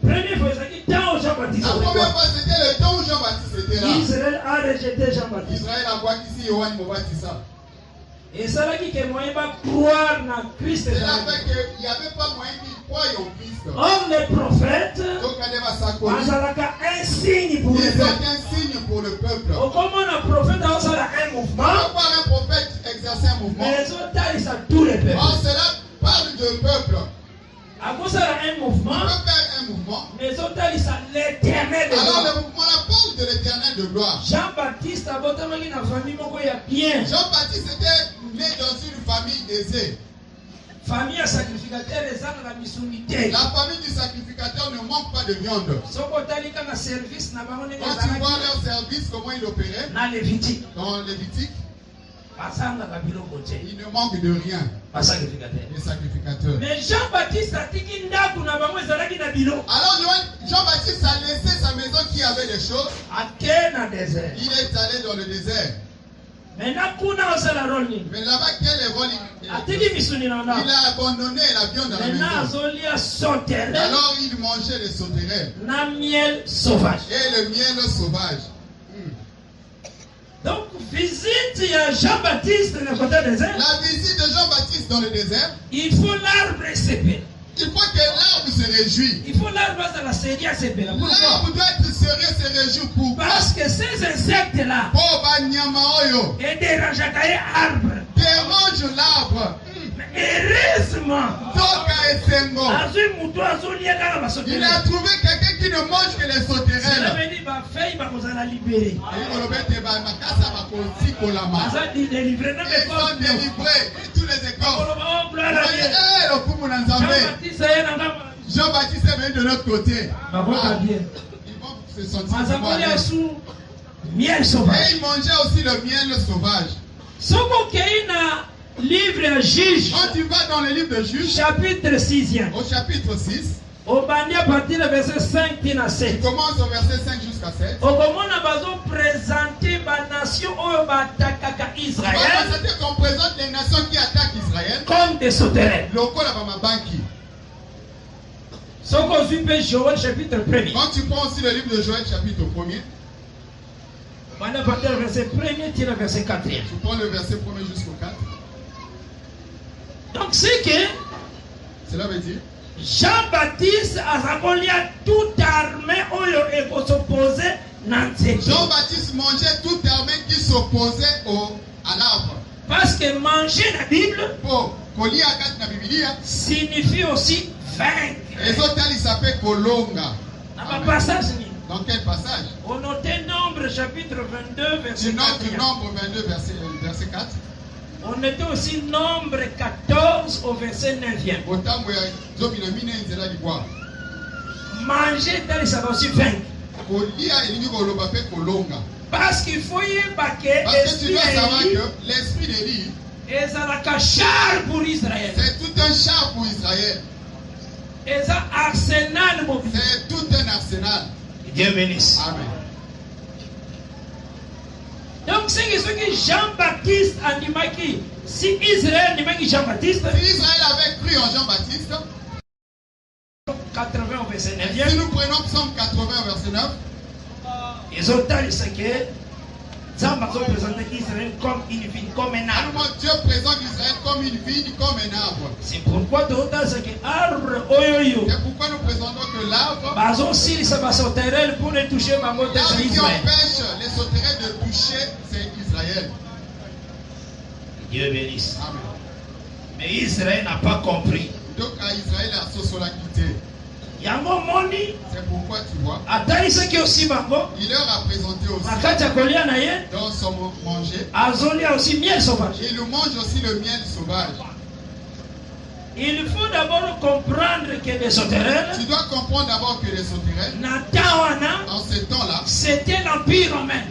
Première fois, c'est Jean-Baptiste. La première fois, c'était le temps où Jean-Baptiste était là. Israël a rejeté Jean-Baptiste. Israël a voit qu'ici, Yohan Mobatissa. Et ça là qui est moyen de croire dans Christ. C'est là qu'il n'y avait pas moyen qu'ils croient en Christ. Or, les prophètes, donc, un signe pour le peuple. Un signe pour le peuple. Comment un prophète a un mouvement? Pourquoi un prophèt exercer un mouvement? Mais les autres, ils sont tous les peuples. Or, cela parle de peuple. À cause d'un mouvement, on peut faire un mouvement. Mais les autres, ils sont l'éternel de gloire. Alors, le mouvement là parle de l'éternel de gloire. Jean-Baptiste a voté dans la famille, il y a bien. Jean-Baptiste était né dans une famille aisée. Famille sacrificateur, les gens de la missionité. La famille du sacrificateur ne manque pas de viande. Quand tu vois leur service, comment ils opéraient dans Lévitique, il ne manque de rien. Les sacrificateurs. Mais Jean-Baptiste a dit qu'il n'a pas. Alors Jean-Baptiste a laissé sa maison qui avait des choses. Il est allé dans le désert. Mais là-bas, quel est rôle il a abandonné la viande dans la maison. Alors il mangeait les sauterelles. Et le miel sauvage. Donc, visite à Jean-Baptiste dans le côté désert. La visite de Jean-Baptiste dans le désert. Il faut l'arbre s'épeler. Il faut que l'arbre se réjouisse. Il faut l'arbre dans la série à s'épeler. L'arbre doit être sérieux, se réjouir pour. Parce que ces insectes-là. Et dérange l'arbre. Heureusement. Il a trouvé quelqu'un qui ne mange que les sauterelles. Ils sont délivrés. Tous les écorces. Jean-Baptiste est venu de l'autre côté. Ils vont se sentir miel sauvage. Et ils mangeaient aussi le miel sauvage. Livre Juge. Quand tu vas dans le livre de Juge, chapitre 6e. Au chapitre 6. Au bandi à partir du verset 5 à 7. Tu commences au verset 5 jusqu'à 7. Au moment où nous présenter la nation où attaque Israël. C'est qu'on présente les nations qui attaquent Israël comme des sauterelles. Joël chapitre 1er. Quand tu prends aussi le livre de Joël chapitre 1er. On va partir du verset 1er au verset 4. Tu prends le verset 1er jusqu'au 4. Donc c'est que cela veut dire Jean-Baptiste a toute armée qui s'opposait à Jean-Baptiste mangeait toute armée qui s'opposait à l'arbre. Parce Parce que manger la Bible signifie aussi vaincre. Dans quel passage? On notait Nombre chapitre 22 verset 4. Nombre 22 verset 4. On était aussi Nombre 14 au verset 9e. Manger tel ça va aussi vaincre. Parce qu'il faut y évacuer l'esprit d'Élie. Et ça la char pour Israël. C'est tout un char pour Israël. Et ça arsenal mobile. C'est tout un arsenal. Dieu bénisse. Amen. Donc c'est ce que Jean-Baptiste a dit qui si Israël n'est Jean-Baptiste. Si Israël avait cru en Jean-Baptiste. 80 au verset 9. Si nous prenons Psaume 80 au verset 9. Ils ont dit ce que Dieu présente Israël comme une vigne, comme un arbre. Dieu présente Israël comme une vigne, comme un arbre. C'est pourquoi nous présentons que l'arbre pour ne toucher qui empêche les sauterelles de toucher, c'est Israël. Dieu bénisse. Amen. Mais Israël n'a pas compris. Donc à Israël a quitté. C'est pourquoi tu vois, il leur a présenté aussi dans son manger, miel sauvage. Il mange aussi le miel sauvage. Il faut d'abord comprendre que les sauterelles, tu dois comprendre d'abord que les sauterelles, en ce temps-là, c'était l'Empire romain.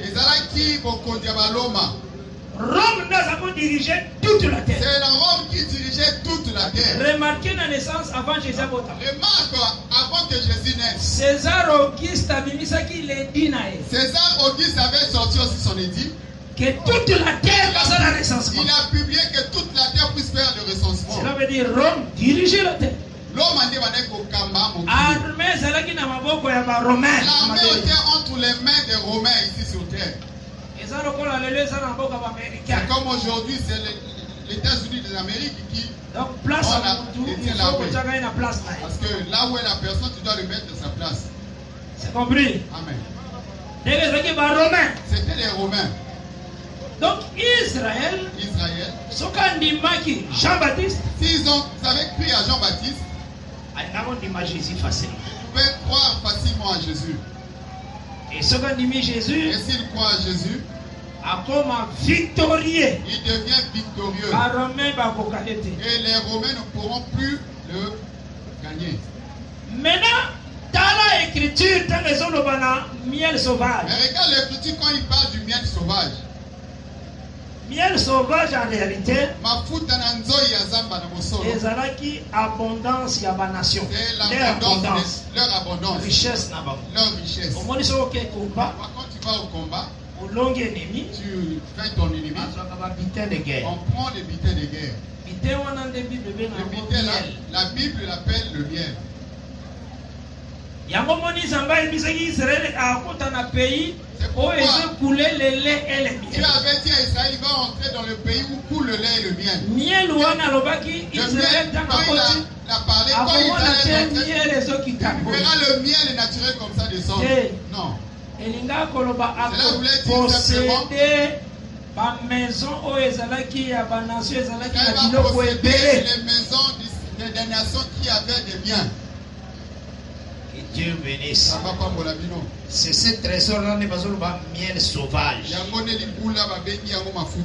Rome nous a dirigé toute la terre. C'est la Rome qui dirigeait toute la terre. Remarquez la naissance avant Jésus. Remarque avant que Jésus naisse. César Auguste a mis ça qu'il est dit. César Auguste avait sorti aussi son édit. Que toute la terre fasse le recensement. Il a publié que toute la terre puisse faire le recensement. Cela veut dire Rome dirigeait la terre. L'armée était entre les mains des Romains ici sur terre. C'est comme aujourd'hui, c'est les États-Unis d'Amérique qui place la place. Parce que là où est la personne, tu dois le mettre à sa place. C'est compris? Amen. C'était les Romains. Donc Israël, Jean-Baptiste, s'ils avaient cru à Jean-Baptiste, Jésus facilement. Ils pouvaient croire facilement à Jésus. Et Jésus, et s'ils croient à Jésus, comme victorieux, il devient victorieux. Et les Romains ne pourront plus le gagner. Maintenant, dans l'écriture, miel sauvage. Mais regarde l'écriture quand il parle du miel sauvage. Miel sauvage en réalité, c'est abondance y a ba nation. Leur abondance. Richesse. Leur richesse. Quand tu vas au combat, tu fais ton ennemi. On prend les butins de guerre. Le butin là, la Bible l'appelle le miel. Dieu avait dit à Israël, il va entrer dans le pays où coule le lait et le miel. Quand il a parlé, il verra le miel naturel comme ça descendre. Non. Cela voulait dire simplement les maisons des nations qui avaient des biens. Que Dieu bénisse. C'est ce trésor-là, miel sauvage.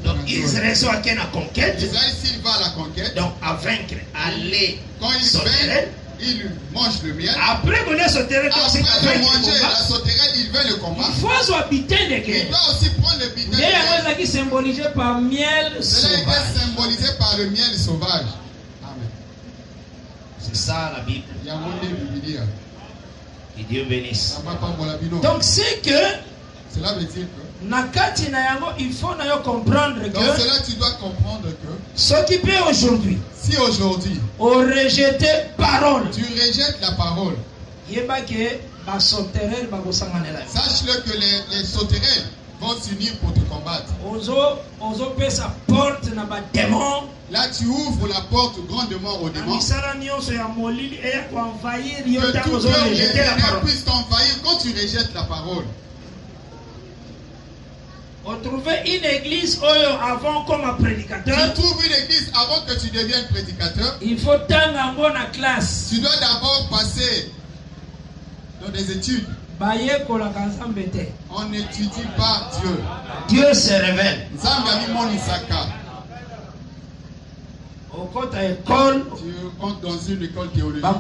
Donc Israël soit à la conquête. Israël s'il va à la conquête. Donc à vaincre, aller. Quand il sauterelle, il mange le miel. Après qu'on ait sauterelle, la sauterelle, il veut le combat. Il faut soit butin de guerre. Il doit aussi prendre le butin de guerre. Mais qui est symbolisé par miel sauvage. Cela est symbolisé par le miel sauvage. Amen. C'est ça la Bible. Il y a un Bible. Que Dieu bénisse. Donc c'est que cela veut dire que il faut comprendre que dans cela tu dois comprendre que s'occuper aujourd'hui, si aujourd'hui on rejette parole, tu rejettes la parole, sache-le que les sauterelles vont s'unir pour te combattre. Là tu ouvres la porte grandement aux démons. Que tout cœur puisse t'envahir quand tu rejettes la parole. On trouvait une église avant comme un prédicateur. Tu trouves une église avant que tu deviennes prédicateur. Il faut tendre en bonne classe. Tu dois d'abord passer dans des études. On n'étudie pas Dieu. Dieu se révèle. Tu rentres dans une école théologique. On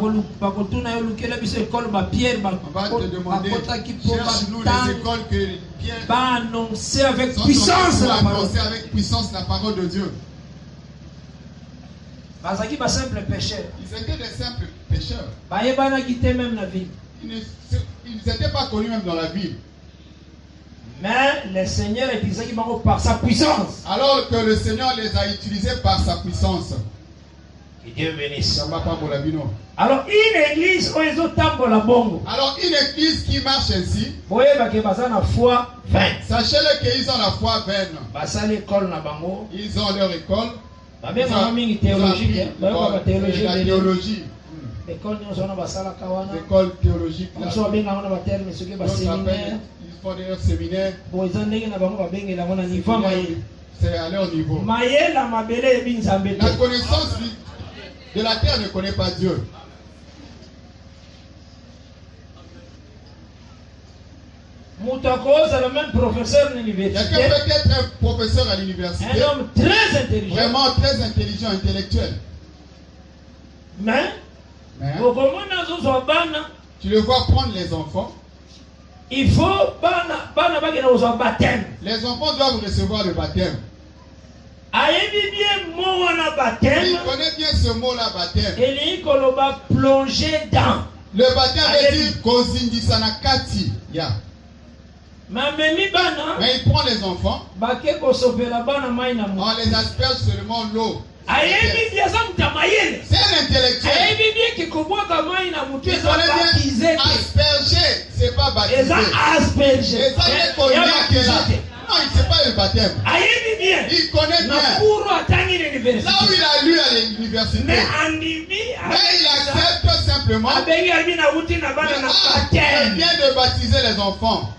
va te demander, cherche-nous les écoles que Pierre va annoncer avec puissance la parole. Avec puissance la parole de Dieu. Ils étaient des simples pécheurs. Ils n'étaient pas connus même dans la ville. Mais le Seigneur a utilisé par sa puissance. Alors que le Seigneur les a utilisés par sa puissance. Que Dieu bénisse. Alors une église alors une église qui marche ainsi. Sachez-le qu'ils ont la foi vaine. Ils ont leur école. La théologie. L'école théologique. Ils font des séminaires. C'est à leur niveau. La connaissance de la terre ne connaît pas Dieu. Le même professeur à l'université. Quelqu'un peut être un professeur à l'université. Un homme très intelligent. Vraiment très intelligent, intellectuel. Mais tu le vois prendre les enfants. Il faut baptême. Les enfants doivent recevoir le baptême. Il connaît bien ce mot-là, baptême. Il plonger dans. Le baptême veut dire Kozindisanakati. Mais il prend les enfants. On les asperge seulement l'eau. C'est un intellectuel. Il connaît bien asperger, c'est pas baptiser. Non, il ne sait pas le baptême. Il connaît bien. Là où il a lu à l'université. Mais il accepte simplement. Il vient de baptiser les enfants.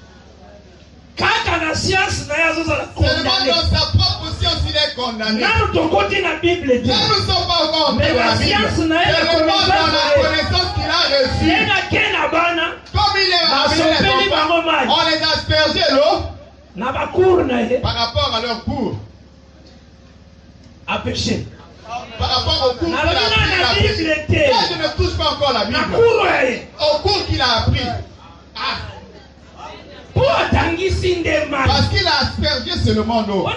Seulement dans sa propre science, il est condamné. Là, nous ne sommes pas encore mais dans la Bible. Seulement dans la connaissance qu'il a reçue. Comme il est amené les enfants, on les a aspergés l'eau par rapport à leur cours. À pécher. Par rapport au cours qu'il a appris. Là, je ne touche pas encore la Bible. Au cours qu'il a appris. Parce qu'il a aspergé seulement l'eau.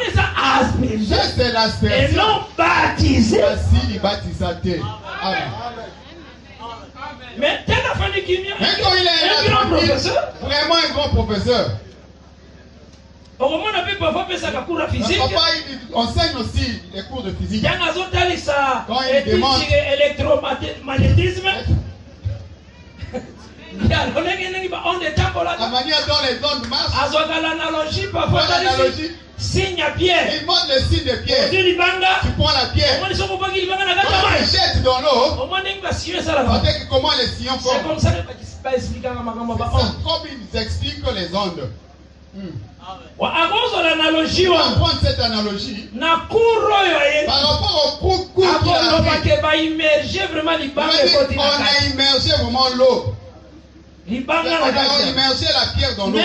C'est l'asperger. Et non baptisé. Il baptisé. Amen. Mais quand il est un grand professeur, vraiment un grand professeur. Papa, il enseigne aussi les cours de physique. Quand il demande électromagnétisme, la manière dont les ondes marchent, l'analogie, signe à pierre. Il montre le signe de pierre. Tu prends la pierre. Quand tu jettes dans l'eau, comment les sillons font. C'est comme ça comme ils expliquent les ondes. On va prendre cette analogie par rapport au cours qu'il a appris. On a immergé vraiment l'eau. On a immergé la pierre dans l'eau.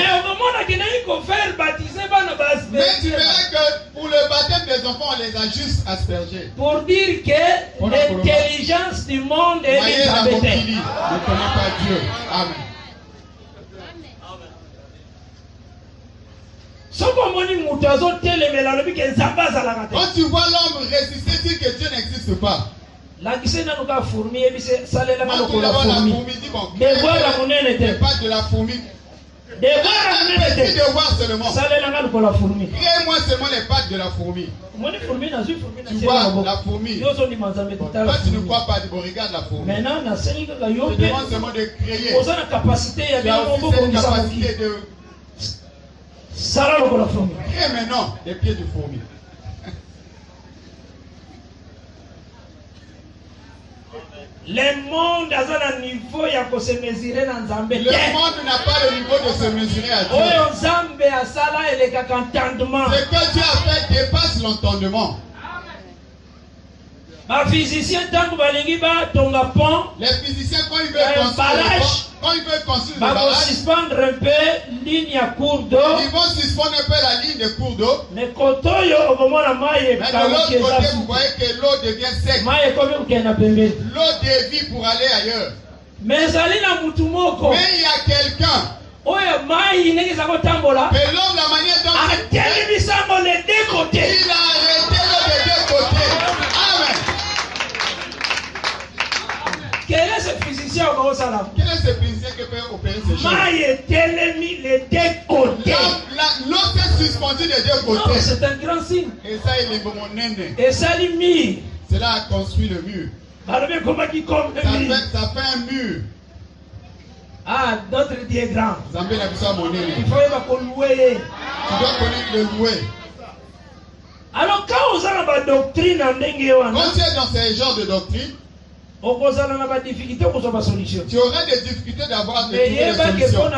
Mais tu verras que pour le baptême des enfants, on les a juste aspergés. Pour dire que l'intelligence du monde est Elisabeth. Ne connaît pas Dieu. Amen. Quand tu vois l'homme résister, dire que Dieu n'existe pas. Quand tu vois la fourmi, dis bon, pas de la fourmi. Un petit devoir seulement. Crée-moi seulement les pattes de la fourmi. Tu vois la fourmi. Toi, tu ne crois pas, regarde la fourmi. Je demande seulement de créer. Tu as aussi cette capacité de... Crée maintenant les pieds de fourmi. Le monde a un niveau de se mesurer dans Nzambe. Le monde n'a pas le niveau de se mesurer à Dieu. Ce que Dieu a fait dépasse l'entendement. Les physiciens, quand ils veulent construire le barrage, suspendre un peu ligne à cours d'eau. Ils vont suspendre un peu la ligne de cours d'eau. Mais de l'autre côté, vous voyez que l'eau devient sec. L'eau dévie pour aller ailleurs. Mais il y a quelqu'un. Que l'homme, la manière dont il a arrêté l'eau des deux côtés. Amen. Quel est ce physicien au Salam? Quel est ce physicien qui peut opérer ces choses? Les deux côtés. L'eau s'est suspendue des deux côtés. C'est un grand signe. Et ça, il est mon nene. Et ça, il mis. Cela a construit le mur. Ça fait un mur. Ah, d'autres diagrammes. Il faut louer. Tu dois connaître le louer. Alors, quand on a la doctrine, quand tu es dans ce genre de doctrine, tu auras des difficultés d'avoir de trouver des solutions.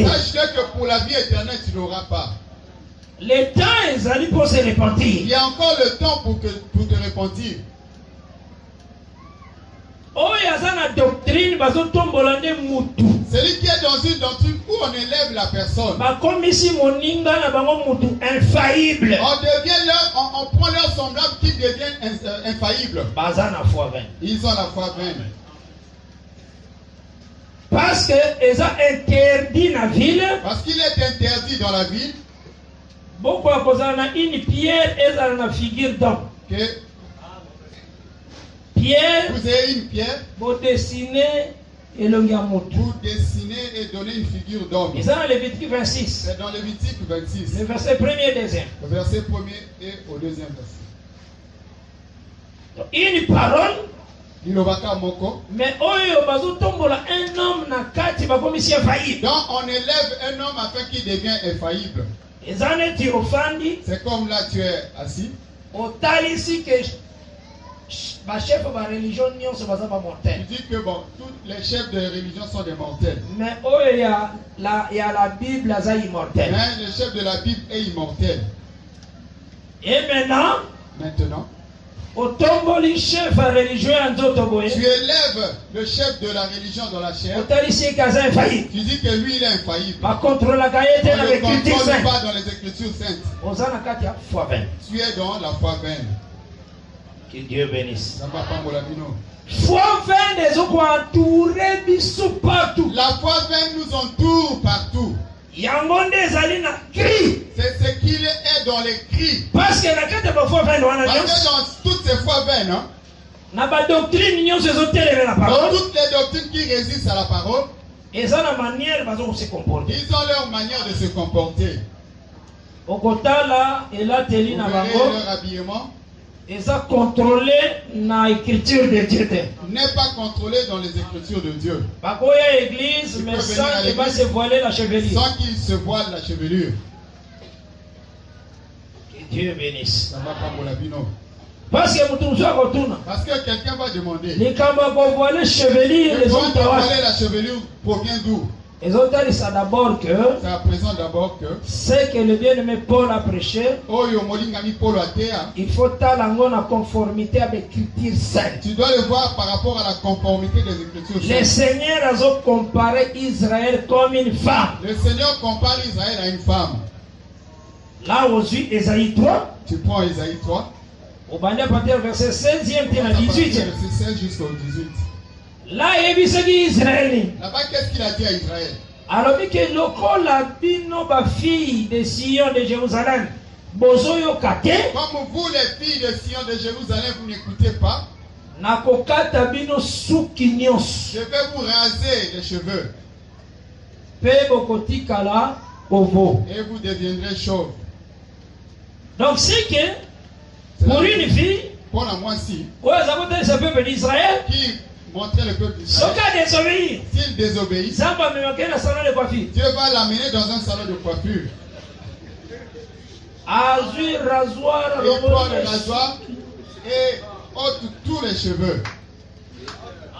Sache que pour la vie éternelle, tu n'auras pas. Le temps est allé pour se repentir. Il y a encore le temps pour te repentir. Celui qui est dans une doctrine où on élève la personne, on prend leur semblable qui devient infaillible. Ils ont la foi vaine. Parce que ils ont interdit la ville. Parce qu'il est interdit dans la ville. Beaucoup à cause une pierre et une figure d'homme. Pierre, vous avez une pierre, vous dessinez et le vous dessinez et donnez une figure d'homme. C'est dans Lévitique 26. C'est dans Lévitique 26. Le verset 1er et 2e. Le verset 1er et au 2e verset. Donc, une parole. Mais un homme n'a qu'à commission infaillible. Donc on élève un homme afin qu'il devienne infaillible. C'est comme là tu es assis. Ici que chef de la religion sont pas mortels. Tu dis que bon, tous les chefs de religion sont des mortels. Mais il y a la Bible est immortelle. Mais le chef de la Bible est immortel. Et maintenant, au tomboli chef religieux en Zotoboé. Tu élèves le chef de la religion dans la chair. Tu dis que lui il est infaillible. Par contre la on ne contrôle pas dans les Écritures saintes. Tu es dans la foi vaine. Que Dieu bénisse. Foi vaine la foi vaine nous entoure partout. C'est ce qu'il est dans les cris. Parce que dans toutes ces foi vaines, dans toutes les doctrines qui résistent à la parole, ils ont leur manière de se comporter. Au Kotala, et là, leur habillement. Ils ont contrôlé dans l'écriture de Dieu. N'est pas contrôlé dans les écritures de Dieu. Église, mais sans qu'il va se voiler la chevelure. Sans qu'il se voile la chevelure. Que Dieu bénisse. Parce que quelqu'un va demander. Les voiler chevelure, les autres voiler la chevelure provient d'où? Les autres disent d'abord que ça présente d'abord que ce que le bien-aimé Paul a prêché, il faut aller en conformité avec l'écriture sainte. Tu dois le voir par rapport à la conformité des écritures saintes. Le Seigneur a comparé Israël comme une femme. Le Seigneur compare Israël à une femme. Là aussi, Ésaïe 3. Tu prends Ésaïe 3. Au verset 16e, puis à 18e. Verset 16 jusqu'au 18. Là, il y a Israël. Là-bas, qu'est-ce qu'il a dit à Israël? Alors, que le la bino ba fille de Sion de Jérusalem, bozoyo kate. Comme vous, les filles de Sion de Jérusalem, vous n'écoutez pas. Nakokata bino sukinios. Je vais vous raser les cheveux. Pe bokoti kala ovo. Et vous deviendrez chauve. Donc, c'est que pour une fille, pour la moitié, ce peuple d'Israël, qui montrer le peuple d'Israël. S'il désobéit, Dieu va l'amener dans un salon de coiffure. Il prend le rasoir et ôte tous les cheveux.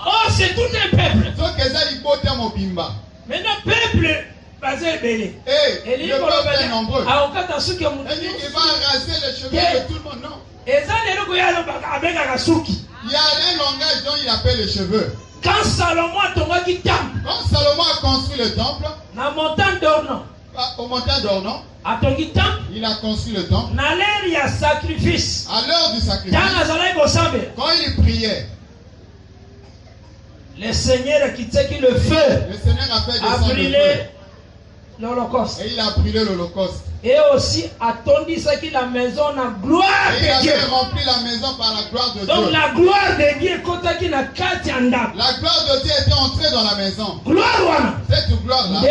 Oh, c'est tout un peuple. Maintenant, peuple, basé belé. Et le peuple est nombreux. Il va raser les cheveux de tout le monde, non? Il y a un langage dont il appelle les cheveux. Quand Salomon a construit le temple, au montagne d'Ornon, il a construit le temple. À l'heure du sacrifice, quand il priait, le Seigneur qui sait que le feu a brûlé l'Holocauste. Et il a brûlé l'Holocauste. Et aussi attendu ce que la maison a gloire de Dieu. Il avait rempli la maison par la gloire de Dieu. Donc la gloire de Dieu, la gloire de Dieu était entrée dans la maison. Gloire. Cette gloire-là,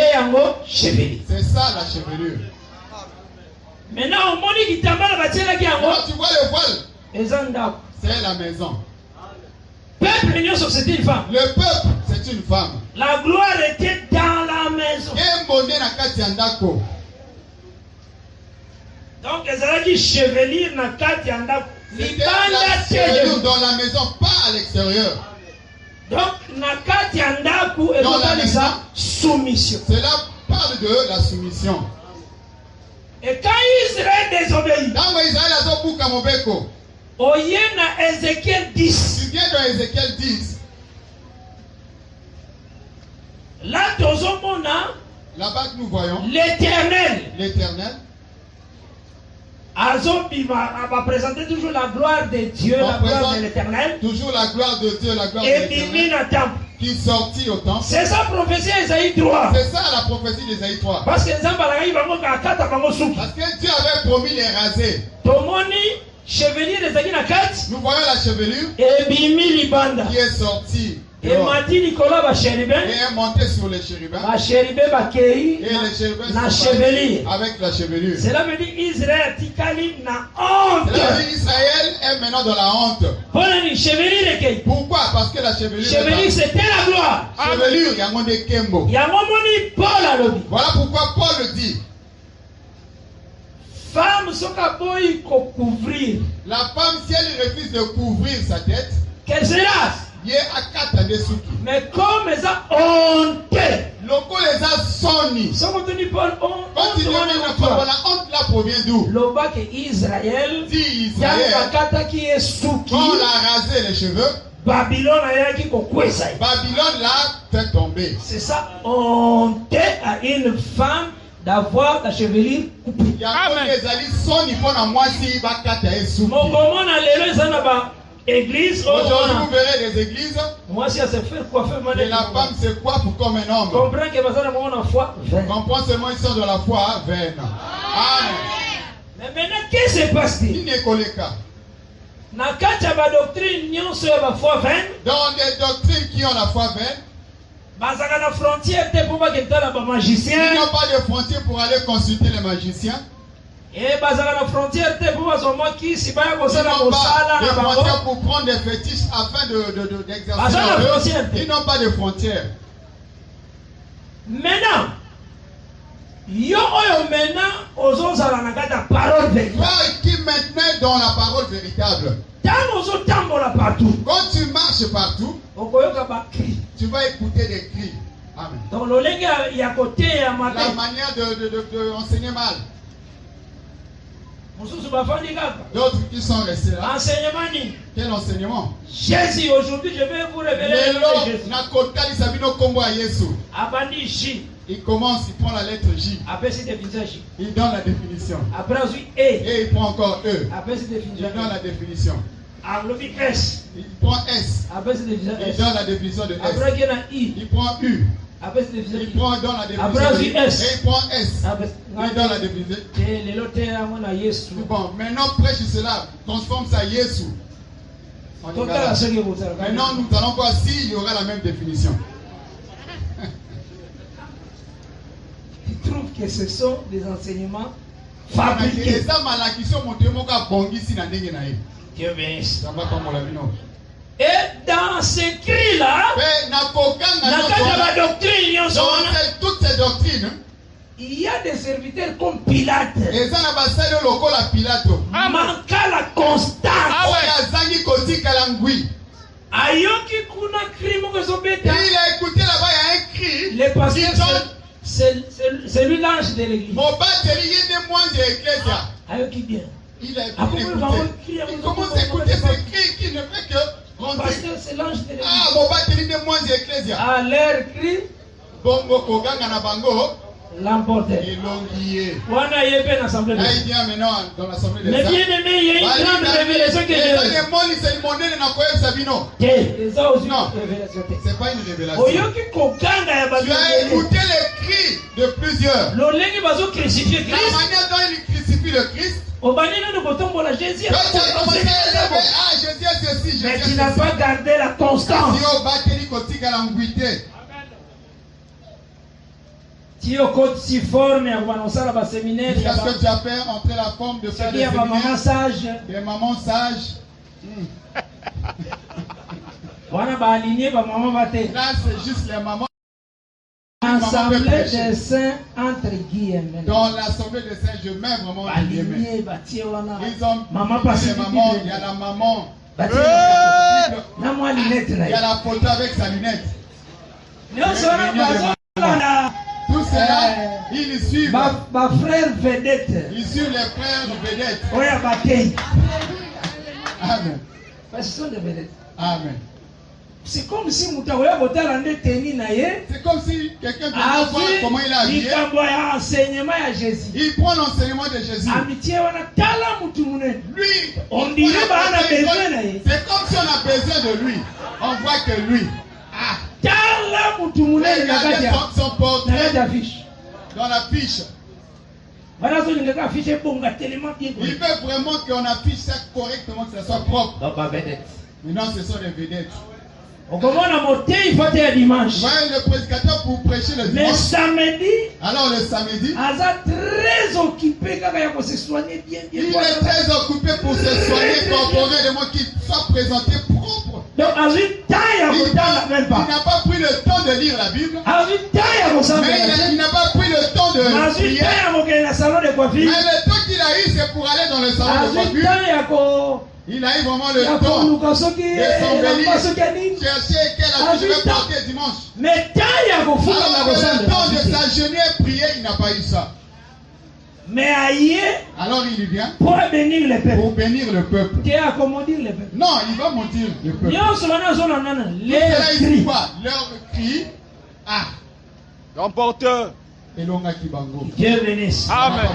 c'est ça la chevelure. Maintenant, quand tu vois le voile, c'est la maison. Peuple, c'est une femme. Le peuple, c'est une femme. La gloire était dans la maison. Donc, ils allaient dire chevelure na kati andako. C'était la chevelure dans la maison, pas à l'extérieur. Donc, na kati andako, ils ont ça soumission. Cela parle de la soumission. Et quand Israël désobéit, oye na Ézéchiel 10. Tu viens dans Ézéchiel 10. Là, là-bas que nous voyons l'Éternel. L'Éternel. Va présenter toujours la gloire de Dieu, la gloire de l'Éternel. Toujours la gloire de Dieu, la gloire de l'Éternel. Qui sortit au temple. C'est ça la prophétie d'Ésaïe 3. C'est ça la prophétie d'Ésaïe 3. Parce que Dieu avait promis les raser. Nous voyons la chevelure qui est sortie. Et est monté sur les chérubins. Et les chérubins avec la chevelure. Cela veut dire Israël Israël est maintenant dans la honte. Pourquoi? Parce que la chevelure c'était la gloire. Chevelure, il y a mon Kembo. Voilà pourquoi Paul le dit. Femme couvrir. La femme, si elle refuse de couvrir sa tête, qu'elle se lasse. Mais comme les a honté, loko les a soni. Quand tu demandes la honte là provient d'où? L'oba que Israël, qui est souki, quand on l'a rasé les cheveux, Babylone l'a fait tomber. C'est ça, honte à une femme d'avoir la chevelure coupée. Amen. Église, aujourd'hui vous verrez des églises. Moi, si elle se fait coiffer, et la femme se coiffe comme un homme. Comprends que foi vaine. Comprends seulement ils sont de la foi vaine. Amen. Mais maintenant, qu'est-ce qui se passe-t-il? Dans des doctrines qui ont la foi vaine, ils n'ont pas de frontières pour aller consulter les magiciens. Et ils n'ont pas de frontières pour prendre des fétiches afin d'exercer. Ils n'ont pas de frontières. Maintenant, parole véritable. Qui maintenant dans la parole véritable. Quand tu marches partout, tu vas écouter des cris. Amen. Donc, la manière d'enseigner mal. D'autres qui sont restés là. Enseignement. Quel enseignement? Jésus, aujourd'hui, je vais vous révéler le nom de Jésus. Il commence, il prend la lettre J. Il donne la définition. Et il prend encore E. Il donne la définition. S. Il prend S. Il donne la définition de S. Il prend U. Il prend dans la définition. Et il prend S. Il donne la définition. Bon, maintenant prêche cela. Transforme ça à Yesu. Maintenant nous allons voir s'il y aura la même définition. Tu trouves que ce sont des enseignements fabriqués? Dieu bénisse. Et dans ces cris-là, toutes ces doctrines, il y a des serviteurs comme Pilate. Manqua la constance. l'ange de l'église. Il a écouté. Il commence à écouter ces cris qui ne fait que rentrer. Parce que c'est l'ange de l'église. Ah, leur cri l'emportait. Wana yepe na assemblée de Là, il vient maintenant dans l'assemblée des Mais saints. bien aimé, il y a une grande révélation que Dieu. Non, c'est pas une révélation. Oyoki kokanga ya Tu as écouté les cris de plusieurs. Lolenge bazo crucifier La Christ. manière dont il crucifie le Christ. Obani na kotombola Jésus. Quand tu as commencé à élever, ah, Jésus est ceci, Jésus Mais est tu n'as ceci. pas gardé la constance. Tio côte si forme ya banosala ba séminaire. Parce que tu as fait entrer la forme de faire des Il y a maman séminaires. sage. Des mamans sages. Wana ba aligné ba maman bate. Là, c'est juste les mamans. Assemblée des saints entre guillemets. Dans l'assemblée des saints, je mets vraiment les guillemets. Aligné batie wana. Ils ont Maman les passe mamans, il y a la maman. Na moi lunette Il là. y a la photo avec sa lunette. Non sona bazo. Tout cela, ils suivent. Ba frère vedette. Ils suivent les frères de vedettes. Oya batei. Amen. Parce que ce sont des vedettes. Amen. C'est comme si mutaoya botala nde teni na ye. C'est comme si quelqu'un veut voir comment il est habillé. Likambo ya enseignement ya Jésus. Il prend l'enseignement de Jésus. Amitié wana tala mutu munene. Lui, On dirait ba ana besoin na ye. c'est comme si on a besoin de lui. On voit que lui. Ah, Tala mutu munene na regardez kati son portrait ya affiche. dans la fiche. Wana so ningaka affiche bonga tellement bien. Il veut vraiment qu'on affiche ça correctement, que ça soit propre. Donc ba vedette. Maintenant, ce sont des vedettes. Okomona motei fate ya dimanche. Voyez le prédicateur pour prêcher le Le dimanche. samedi, Alors le samedi, aza très occupé kaka ya ko se soigner bien. il est très occupé pour se soigner corporellement, qu'il soit présenté propre. Donc azui taya Il kotala même pas. n'a pas pris le temps de lire la Bible. Azui taya kosamba. Mais il n'a pas pris le temps de Azui prier. taya kokende na salon de Mais coiffure. le temps qu'il a eu, c'est pour aller dans le salon de Azui coiffure. taya ko Il a eu vraiment le ya temps koluka soki de s'embellir, soki anini. chercher quelle habit je vais porter dimanche. Mais taya kofuka na Alors que le temps de kosamba. s'agenouiller et prier, il n'a pas eu ça. Mais aïe Alors il vient pour bénir le peuple. pour bénir le peuple. Qui a accommodir le peuple. Non, il va mentir le peuple. Nyonso wana zona nana Tout les cela, il dit cris. quoi? Leur cri. Ah, L'emporteur. Elonga Kibango. Dieu bénisse. Amen.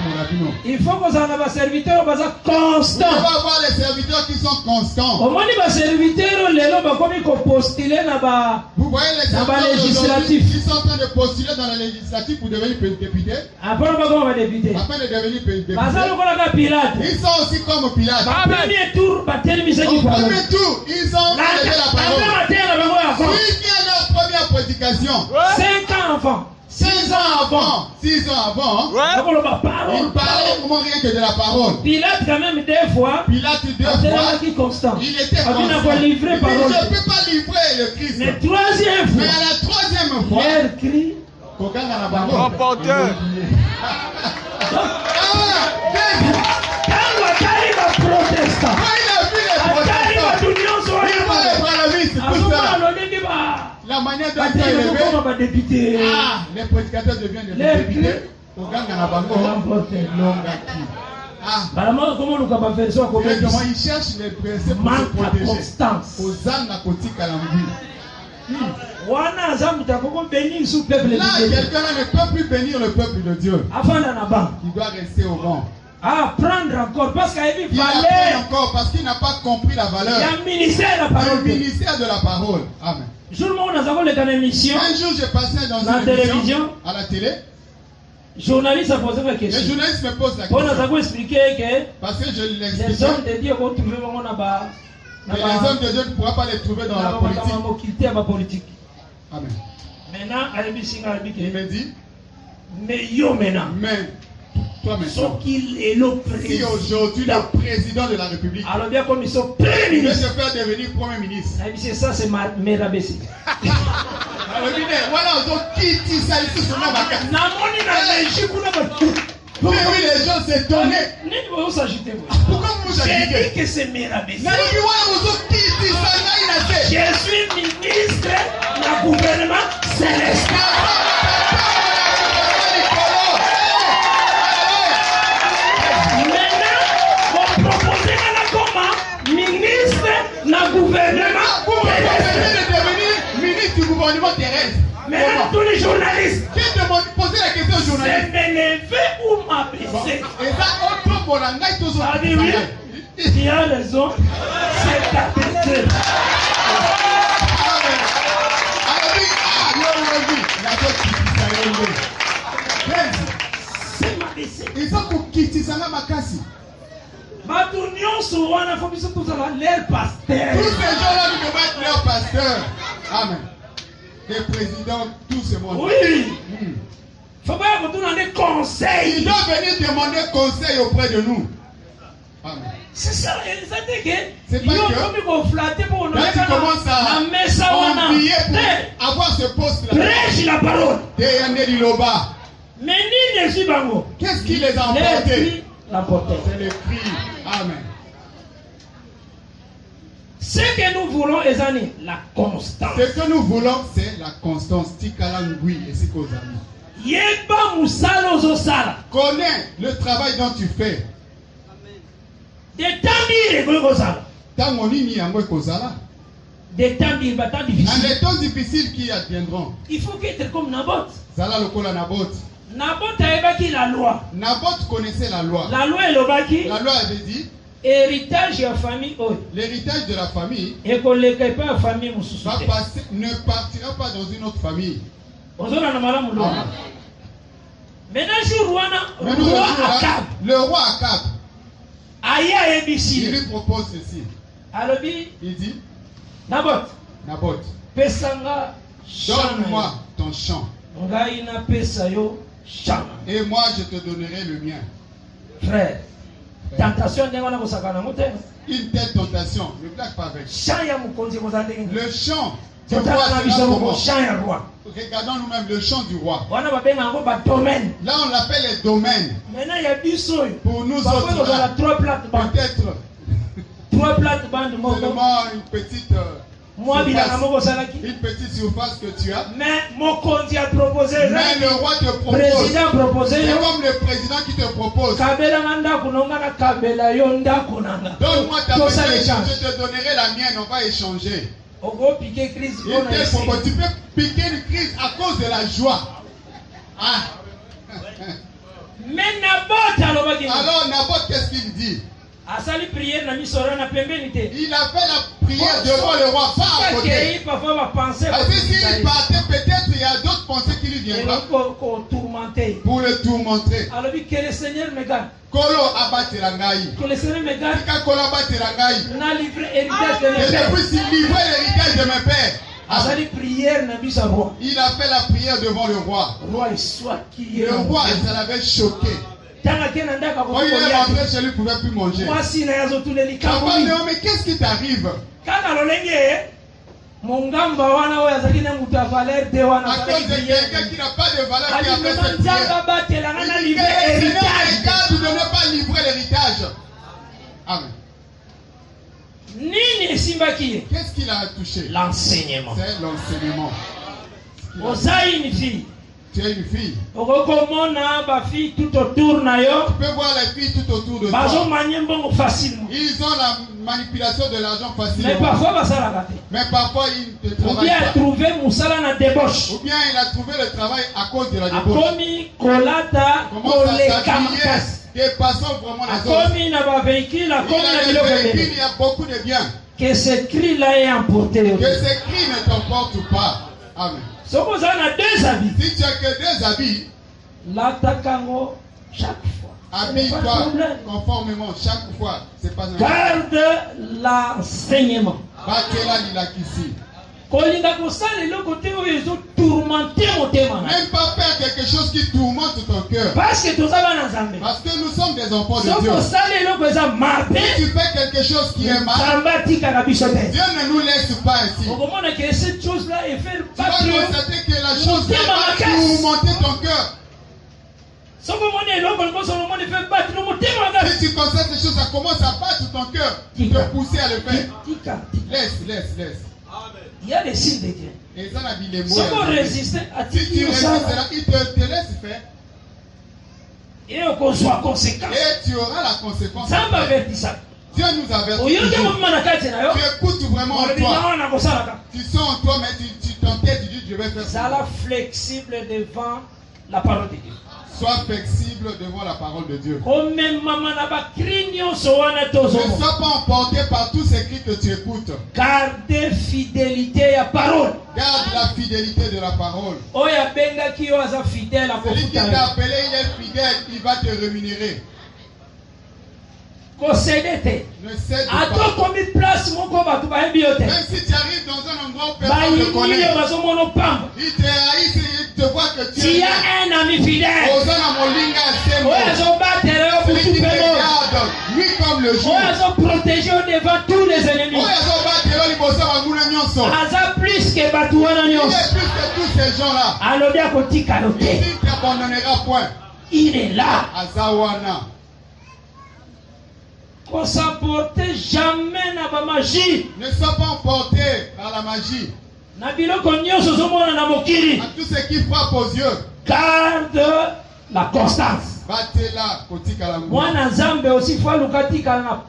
Il faut que ça ait serviteur baza On constant. va avoir les serviteurs qui sont constants. Au moins les serviteurs lelo ba komi ko postuler na ba Vous voyez les Dans serviteurs le aujourd'hui législatif. qui sont en train de postuler dans le législatif pour devenir député, après ba ko ba député. afin de devenir député. Baza lokola ka Pilate. Ils sont aussi comme Pilate. Ba premier tour ba telemi Au qui parle. premier tour, ils ont levé la parole. Oui, qui est leur première prédication. 5 ans enfant. 6 ans avant, 6 ans avant, Ouais. Bakolo ba parole. il parlait vraiment rien que de la parole. Pilate quand même deux fois. Pilate deux C'était fois, qui constant. il était Abina constant. ko Il dit, livrer je parole. ne peux pas livrer le Christ. Mais troisième Mais fois. à la troisième fois, Leur cri. Kokanga na bango. Emporteur. Tango atali ba protestant. Quand il a vu les Atali ba protestants, dunionso il voit les brahmanistes, tout azoma ça. alongi ba La manière dont ils sont bateli élevés, kokoma badepute ah, les prédicateurs deviennent des Les députés. Kokanga na bango. Longaki. Ah, balama komoluka baversion ya directement, kobebisa ils cherchent les pressés pour se manque à protéger. constance Ozanga kotika la mvile. wana aza mutu akoko bénir sous peuple Là, de Dieu quelqu'un là ne peut plus bénir le peuple de Dieu. afanda na bango Il doit rester au banc. à apprendre encore parce qu'ayebi Il apprend valeur encore parce qu'il n'a pas compris la valeur. ya ministère ya Le parole te ministère de la parole. Amen. jour moko naza koleka na émission Un jour, j'ai passé dans La une émission télévision. à la télé. journaliste aposaka Les question journalistes me posent la mpo naza question. koexplike ke Parce que je les l'explique. hommes de Dieu kotrouve bango na ba Mais les hommes de Dieu ne pourront pas les trouver dans la politique. mokili ya bapolitique Amen. maintenant ayebisinga alobi Il ke me dit, mais yo maintenant mais toi maintenant, soki lelo si président aujourd'hui le président de la République alobi akomi so premier veut ministre se faire devenir Premier ministre, ayebisi ça c'est merabesi alors il dit, voilà, qui ça ici sur la vacance. namoni na leji kuna Oui, oui, les gens s'étonnaient. nini bozosagite Pourquoi vous vous j'ai agitez? dit que c'est merabesi Nalobi wana ozo kiti sana inate. je suis ministre na gouvernement céleste gouvernement. Vous venez de devenir ministre du gouvernement terrestre. Maintenant, tous les journalistes. Qui demande poser la question aux journalistes? C'est m'élever ou m'abaisser? Et ça, autre pour la night aux autres. Tu as raison. C'est ta question. Ils ont pour quitter ça là, Makassi. Tous ces gens-là, nous devons être leurs pasteurs. Amen. Les présidents, tout ce monde. Oui. Faut pas que nous donnions des conseils. Ils doivent venir demander conseil auprès de nous. Amen. C'est ça, c'est que c'est pas que quand tu commences à envier pour avoir ce poste-là. Prêche la parole. Mais qu'est-ce qui les a emportés? C'est le cri. Amen. Ce que nous voulons, les amis, la constance. Ce que nous voulons, c'est la constance. Tikalangui et Sikozami. Connais le travail dont tu fais. Des temps difficiles. Dans les temps difficiles qui adviendront. Il faut être comme Naboth. Zala lokola Naboth. Naboth avait la loi. Naboth connaissait la loi. La loi avait dit héritage de la famille. L'héritage de la famille ne partira pas dans une autre famille. Maintenant, le roi Akab, il lui propose ceci. Il dit Naboth, donne-moi ton champ. Et moi je te donnerai le mien. Frère. Tentation une telle tentation, ne blague pas avec. Le chant du roi sera comment? Regardons nous-mêmes le chant du roi. Là on l'appelle les domaines. Pour nous autres, peut-être seulement une petite surface que tu as. Mais le roi te propose. C'est comme le président qui te propose. Donne-moi ta maison, je te donnerai la mienne, on va échanger. Tu peux piquer une crise à cause de la joie. Alors Naboth, qu'est-ce qu'il dit? Il a fait la prière devant le roi, pas à côté. Parce que s'il partait, peut-être il y a d'autres pensées qui lui viendront pour le tourmenter. Que le Seigneur me garde. Que le Seigneur me garde. Que je puisse livrer l'héritage de mes pères. Il a fait la prière devant le roi. Le roi, ça l'avait choqué. Quand il est rentré chez lui, il ne pouvait plus manger. Papa, mais qu'est-ce qui t'arrive? À cause de quelqu'un qui n'a pas de valeur qui a fait cette prière. Il dit que le Seigneur regarde de ne pas livrer l'héritage. Amen. Qu'est-ce qu'il a touché? L'enseignement. C'est l'enseignement. Tu es une fille. Tu peux voir les filles tout autour de toi. Ils ont la manipulation de l'argent facilement. Mais parfois ils ne travaillent pas. Ou bien il a trouvé le travail à cause de la débauche. Comment ça s'habiller, dépassant vraiment les autres. Il a des véhicules, il y a beaucoup de biens. Que ce cri-là est emporté. Que ce cri ne t'emporte pas. Amen. Si tu as que deux habits, chaque fois. Habille-toi conformément chaque fois. C'est pas garde l'enseignement. Même pas faire quelque chose qui tourmente ton cœur. Parce que nous sommes des enfants de Dieu. Si tu fais quelque chose qui est mal, Dieu ne nous laisse pas ainsi. Tu vas constater que la chose va tourmenter ton cœur. Si tu constates ces choses, ça commence à battre ton cœur, te pousser à le faire. Laisse. Il y a des signes de Dieu. Et ça, les mots. Si tu résistes, il te laisse faire. Et qu'on soit conséquent. Et tu auras la conséquence. Ça m'avertit ça. Dieu nous avertit. Tu écoutes vraiment en toi? Tu sens en toi, mais tu t'entêtes, tu dis je vais faire ça. Sois flexible devant la parole de Dieu. Sois flexible devant la parole de Dieu. Ne sois pas emporté par tous ces cris que tu écoutes. Gardez fidélité à la parole. Garde la fidélité de la parole. Celui qui t'a appelé, il est fidèle, il va te rémunérer. Ne cède pas. Même si tu arrives dans un endroit où personne ne connaît, il te haït, il te voit que tu as un ami fidèle. Celui qui te regarde, lui comme le jour. Protégé devant tous les ennemis. Plus que il est plus que tous ces gens-là. Il ne t'abandonnera point. Il est là. Azawana. Qu'on s'emporte jamais dans la magie. Ne sois pas emporté par la magie. À tout ce qui frappe aux yeux. Garde la constance. Aussi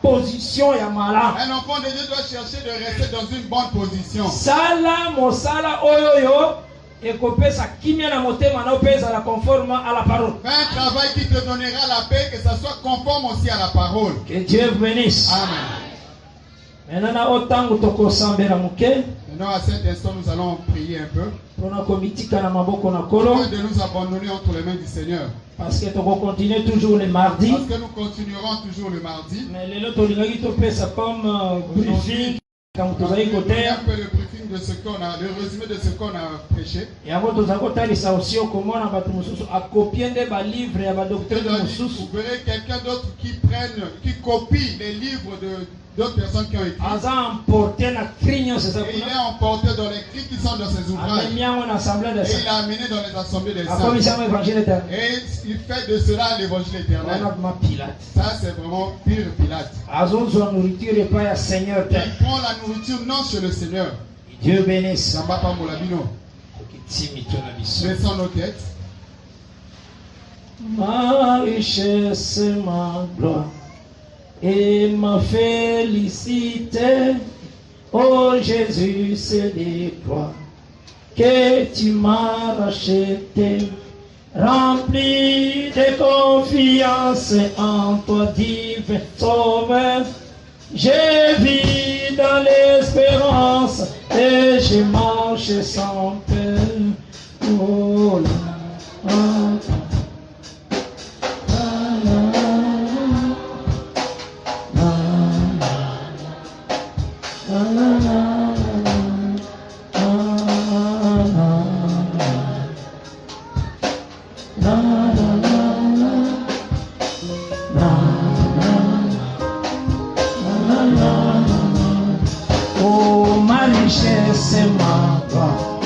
position ya mala. Un enfant de Dieu doit chercher de rester dans une bonne position. Sala mosala oyoyo. Et ça kimia na motema na opeza la conforme à la parole. Fais un travail qui te donnera la paix, que ça soit conforme aussi à la parole. Que Dieu vous bénisse. Amen. Maintenant à cet instant nous allons prier un peu. Afin de nous abandonner entre les mains du Seigneur. Parce que tu continuer toujours le mardi. Parce que nous continuerons toujours le mardi. Mais le comme briefing. Un peu le briefing de ce qu'on a, le résumé de ce qu'on a prêché. Et avant tout ça aussi comment on va à copier des livres et à doctrine. Vous verrez quelqu'un d'autre qui copie les livres d'autres personnes qui ont écrit. Et il est emporté dans les cris qui sont dans ses ouvrages. Et il l'a amené dans les assemblées des saints. Et il fait de cela l'évangile éternel. Ça c'est vraiment pire Pilate. Il prend la nourriture non chez le Seigneur. Dieu bénisse. Baissons nos têtes. Ma richesse, ma gloire et ma félicité, oh Jésus, c'est des croix que tu m'as racheté, rempli de confiance en toi, divin Sauveur. Je vis dans l'espérance et je marche sans peur. Oh là, oh, ma richesse, ma gloire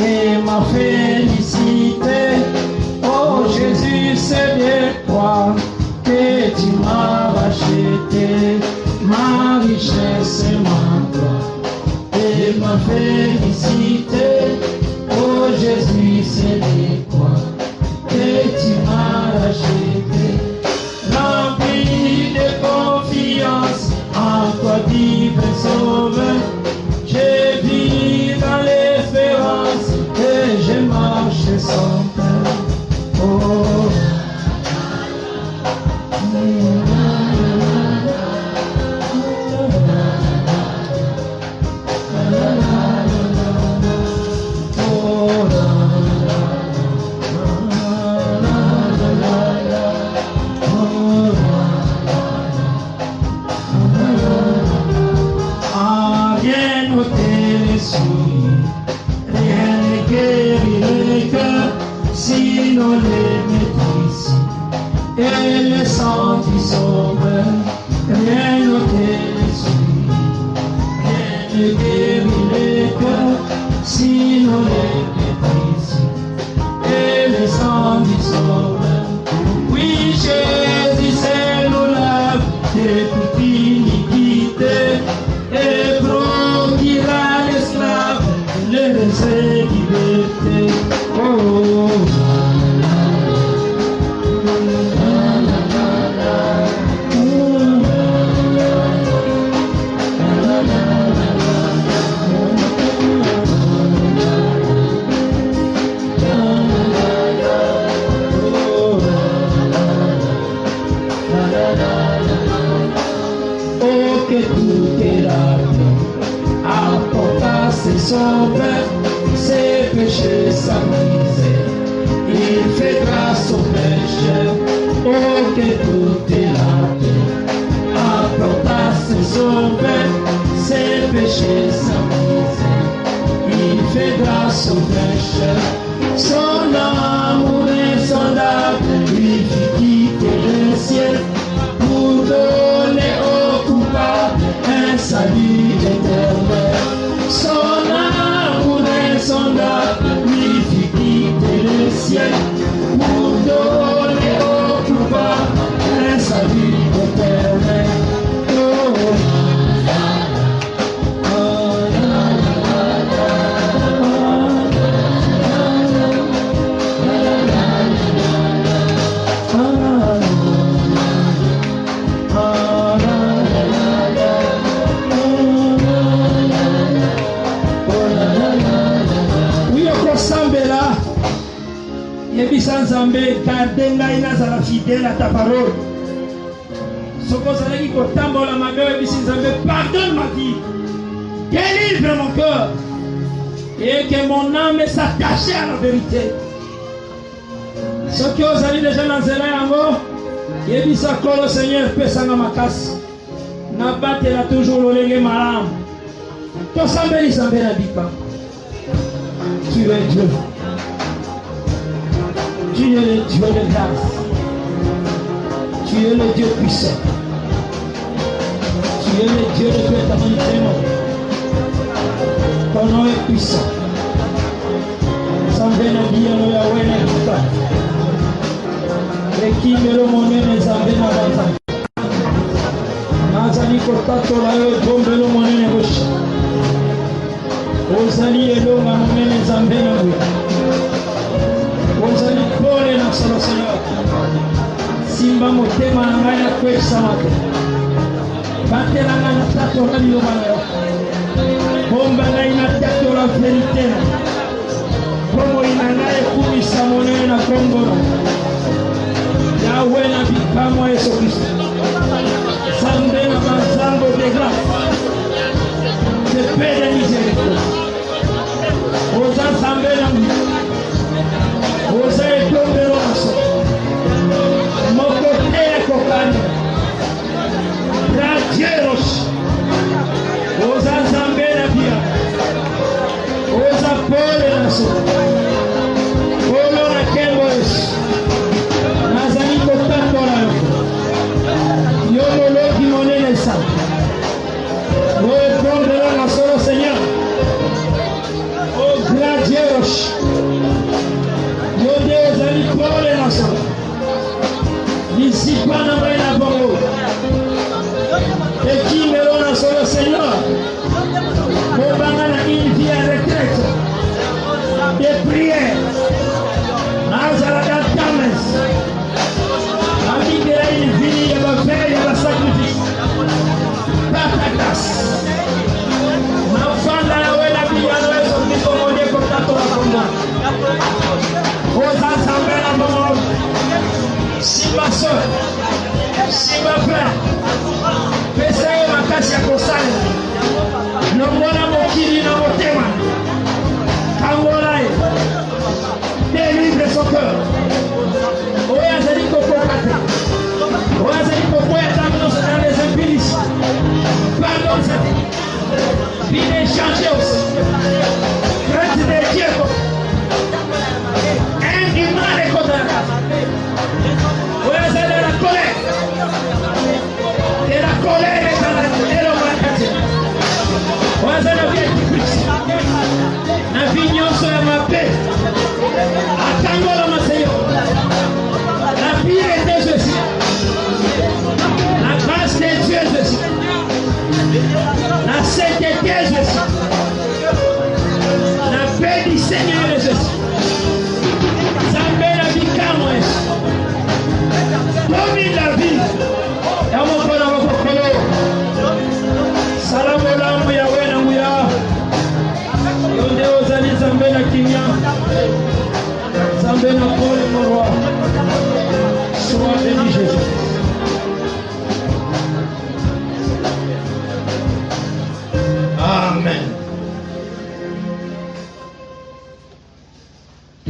et ma félicité, oh Jésus, c'est de toi que tu m'as racheté, ma richesse, ma gloire et ma félicité, oh Jésus, c'est de toi que tu m'as racheté, rempli de confiance en toi, divin Sauveur. Je vis dans l'espérance et je marche sans peur. Oh. Rien ne guérit le cœur, sinon les maîtrises et le sang du Sauveur. Rien ne guérit le cœur, sinon les maîtrises et le sang du Sauveur. Oui, Jésus, c'est nous lave de toute iniquité et procura l'esclave le liberté. Oh, sa misère. Il fait grâce aux pécheurs, oh que toute la terre apporta ses sauveurs, ses péchés sans misère. Il fait grâce aux pécheurs, son amour insondable lui fit quitter le ciel pour donner aux coupables un salut éternel. Son amour insondable lui fit quitter le ciel pour donner aux coupables un salut éternel. Yebisa Nzambe garde ngai nazala fidèle à ta parole. Soko ozalaki kotambola mabe oyebisi Nzambe pardonne ma vie, délivre mon cœur et que mon âme s'attache à la vérité. Soki ozali déjà na nzela yango yebisa kolo Seigneur pesanga makasi nabatela toujours lolenge malamu tosambeli Nzambe na bipa. Tu es Dieu. Tu es le Dieu de grâce. Tu es le Dieu puissant. Tu es le Dieu de l'éternité. Ton nom est puissant. Nzambe na biyano ya wena kuta. Rekimelo monene Nzambe na bata. Nazali kotatola yo tombelo monene bosha. Ozali elonga monene Nzambe na bwe. Ozali pole na solo Seigneur. Simba motema na ngai na kwesa mate. Batela ngai na tato na liloba na yo. Bomba ngai na tato la verite na. Komo ina ngai ekumisa monene na Kongo. Yahweh na bikamo Yesu Kristo. Nzambe na banzambo de grâce. De paix de miséricorde. Oza Nzambe na mbi. Oza etombelo na so. Moko te ekokani. Radieros. Oza Nzambe na bia. Oza pole na so. Polo na kembo Yesu. Nazali kotatola yo. Yo moloki monene sa.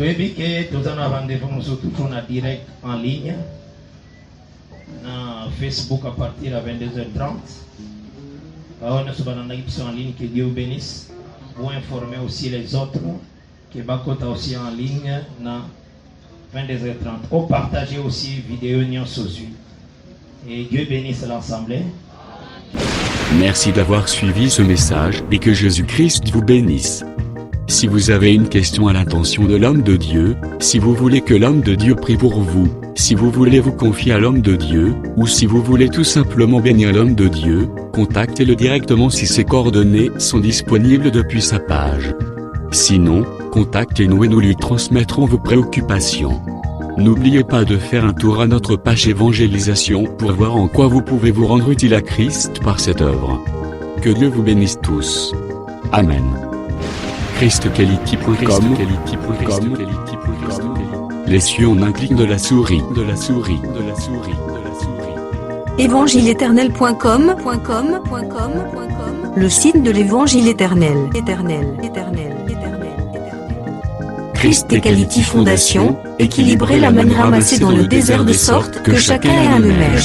Nous avons rendez-vous toujours en direct en ligne. Na Facebook à partir de 22h30. Nous sommes en ligne, que Dieu bénisse. Vous informer aussi les autres que Bakota aussi en ligne na 22h30. Vous partagez aussi vidéo Nyon Sosu. Et Dieu bénisse l'ensemble. Merci d'avoir suivi ce message et que Jésus-Christ vous bénisse. Si vous avez une question à l'intention de l'homme de Dieu, si vous voulez que l'homme de Dieu prie pour vous, si vous voulez vous confier à l'homme de Dieu, ou si vous voulez tout simplement bénir l'homme de Dieu, contactez-le directement si ses coordonnées sont disponibles depuis sa page. Sinon, contactez-nous et nous lui transmettrons vos préoccupations. N'oubliez pas de faire un tour à notre page évangélisation pour voir en quoi vous pouvez vous rendre utile à Christ par cette œuvre. Que Dieu vous bénisse tous. Amen. ChristQuality.com. Les cieux en un clic de la souris. Évangile-éternel.com. Le site de l'Évangile éternel. Christ Equality Fondation, équilibrer la manne ramassée dans le désert de sorte que chacun ait un le même.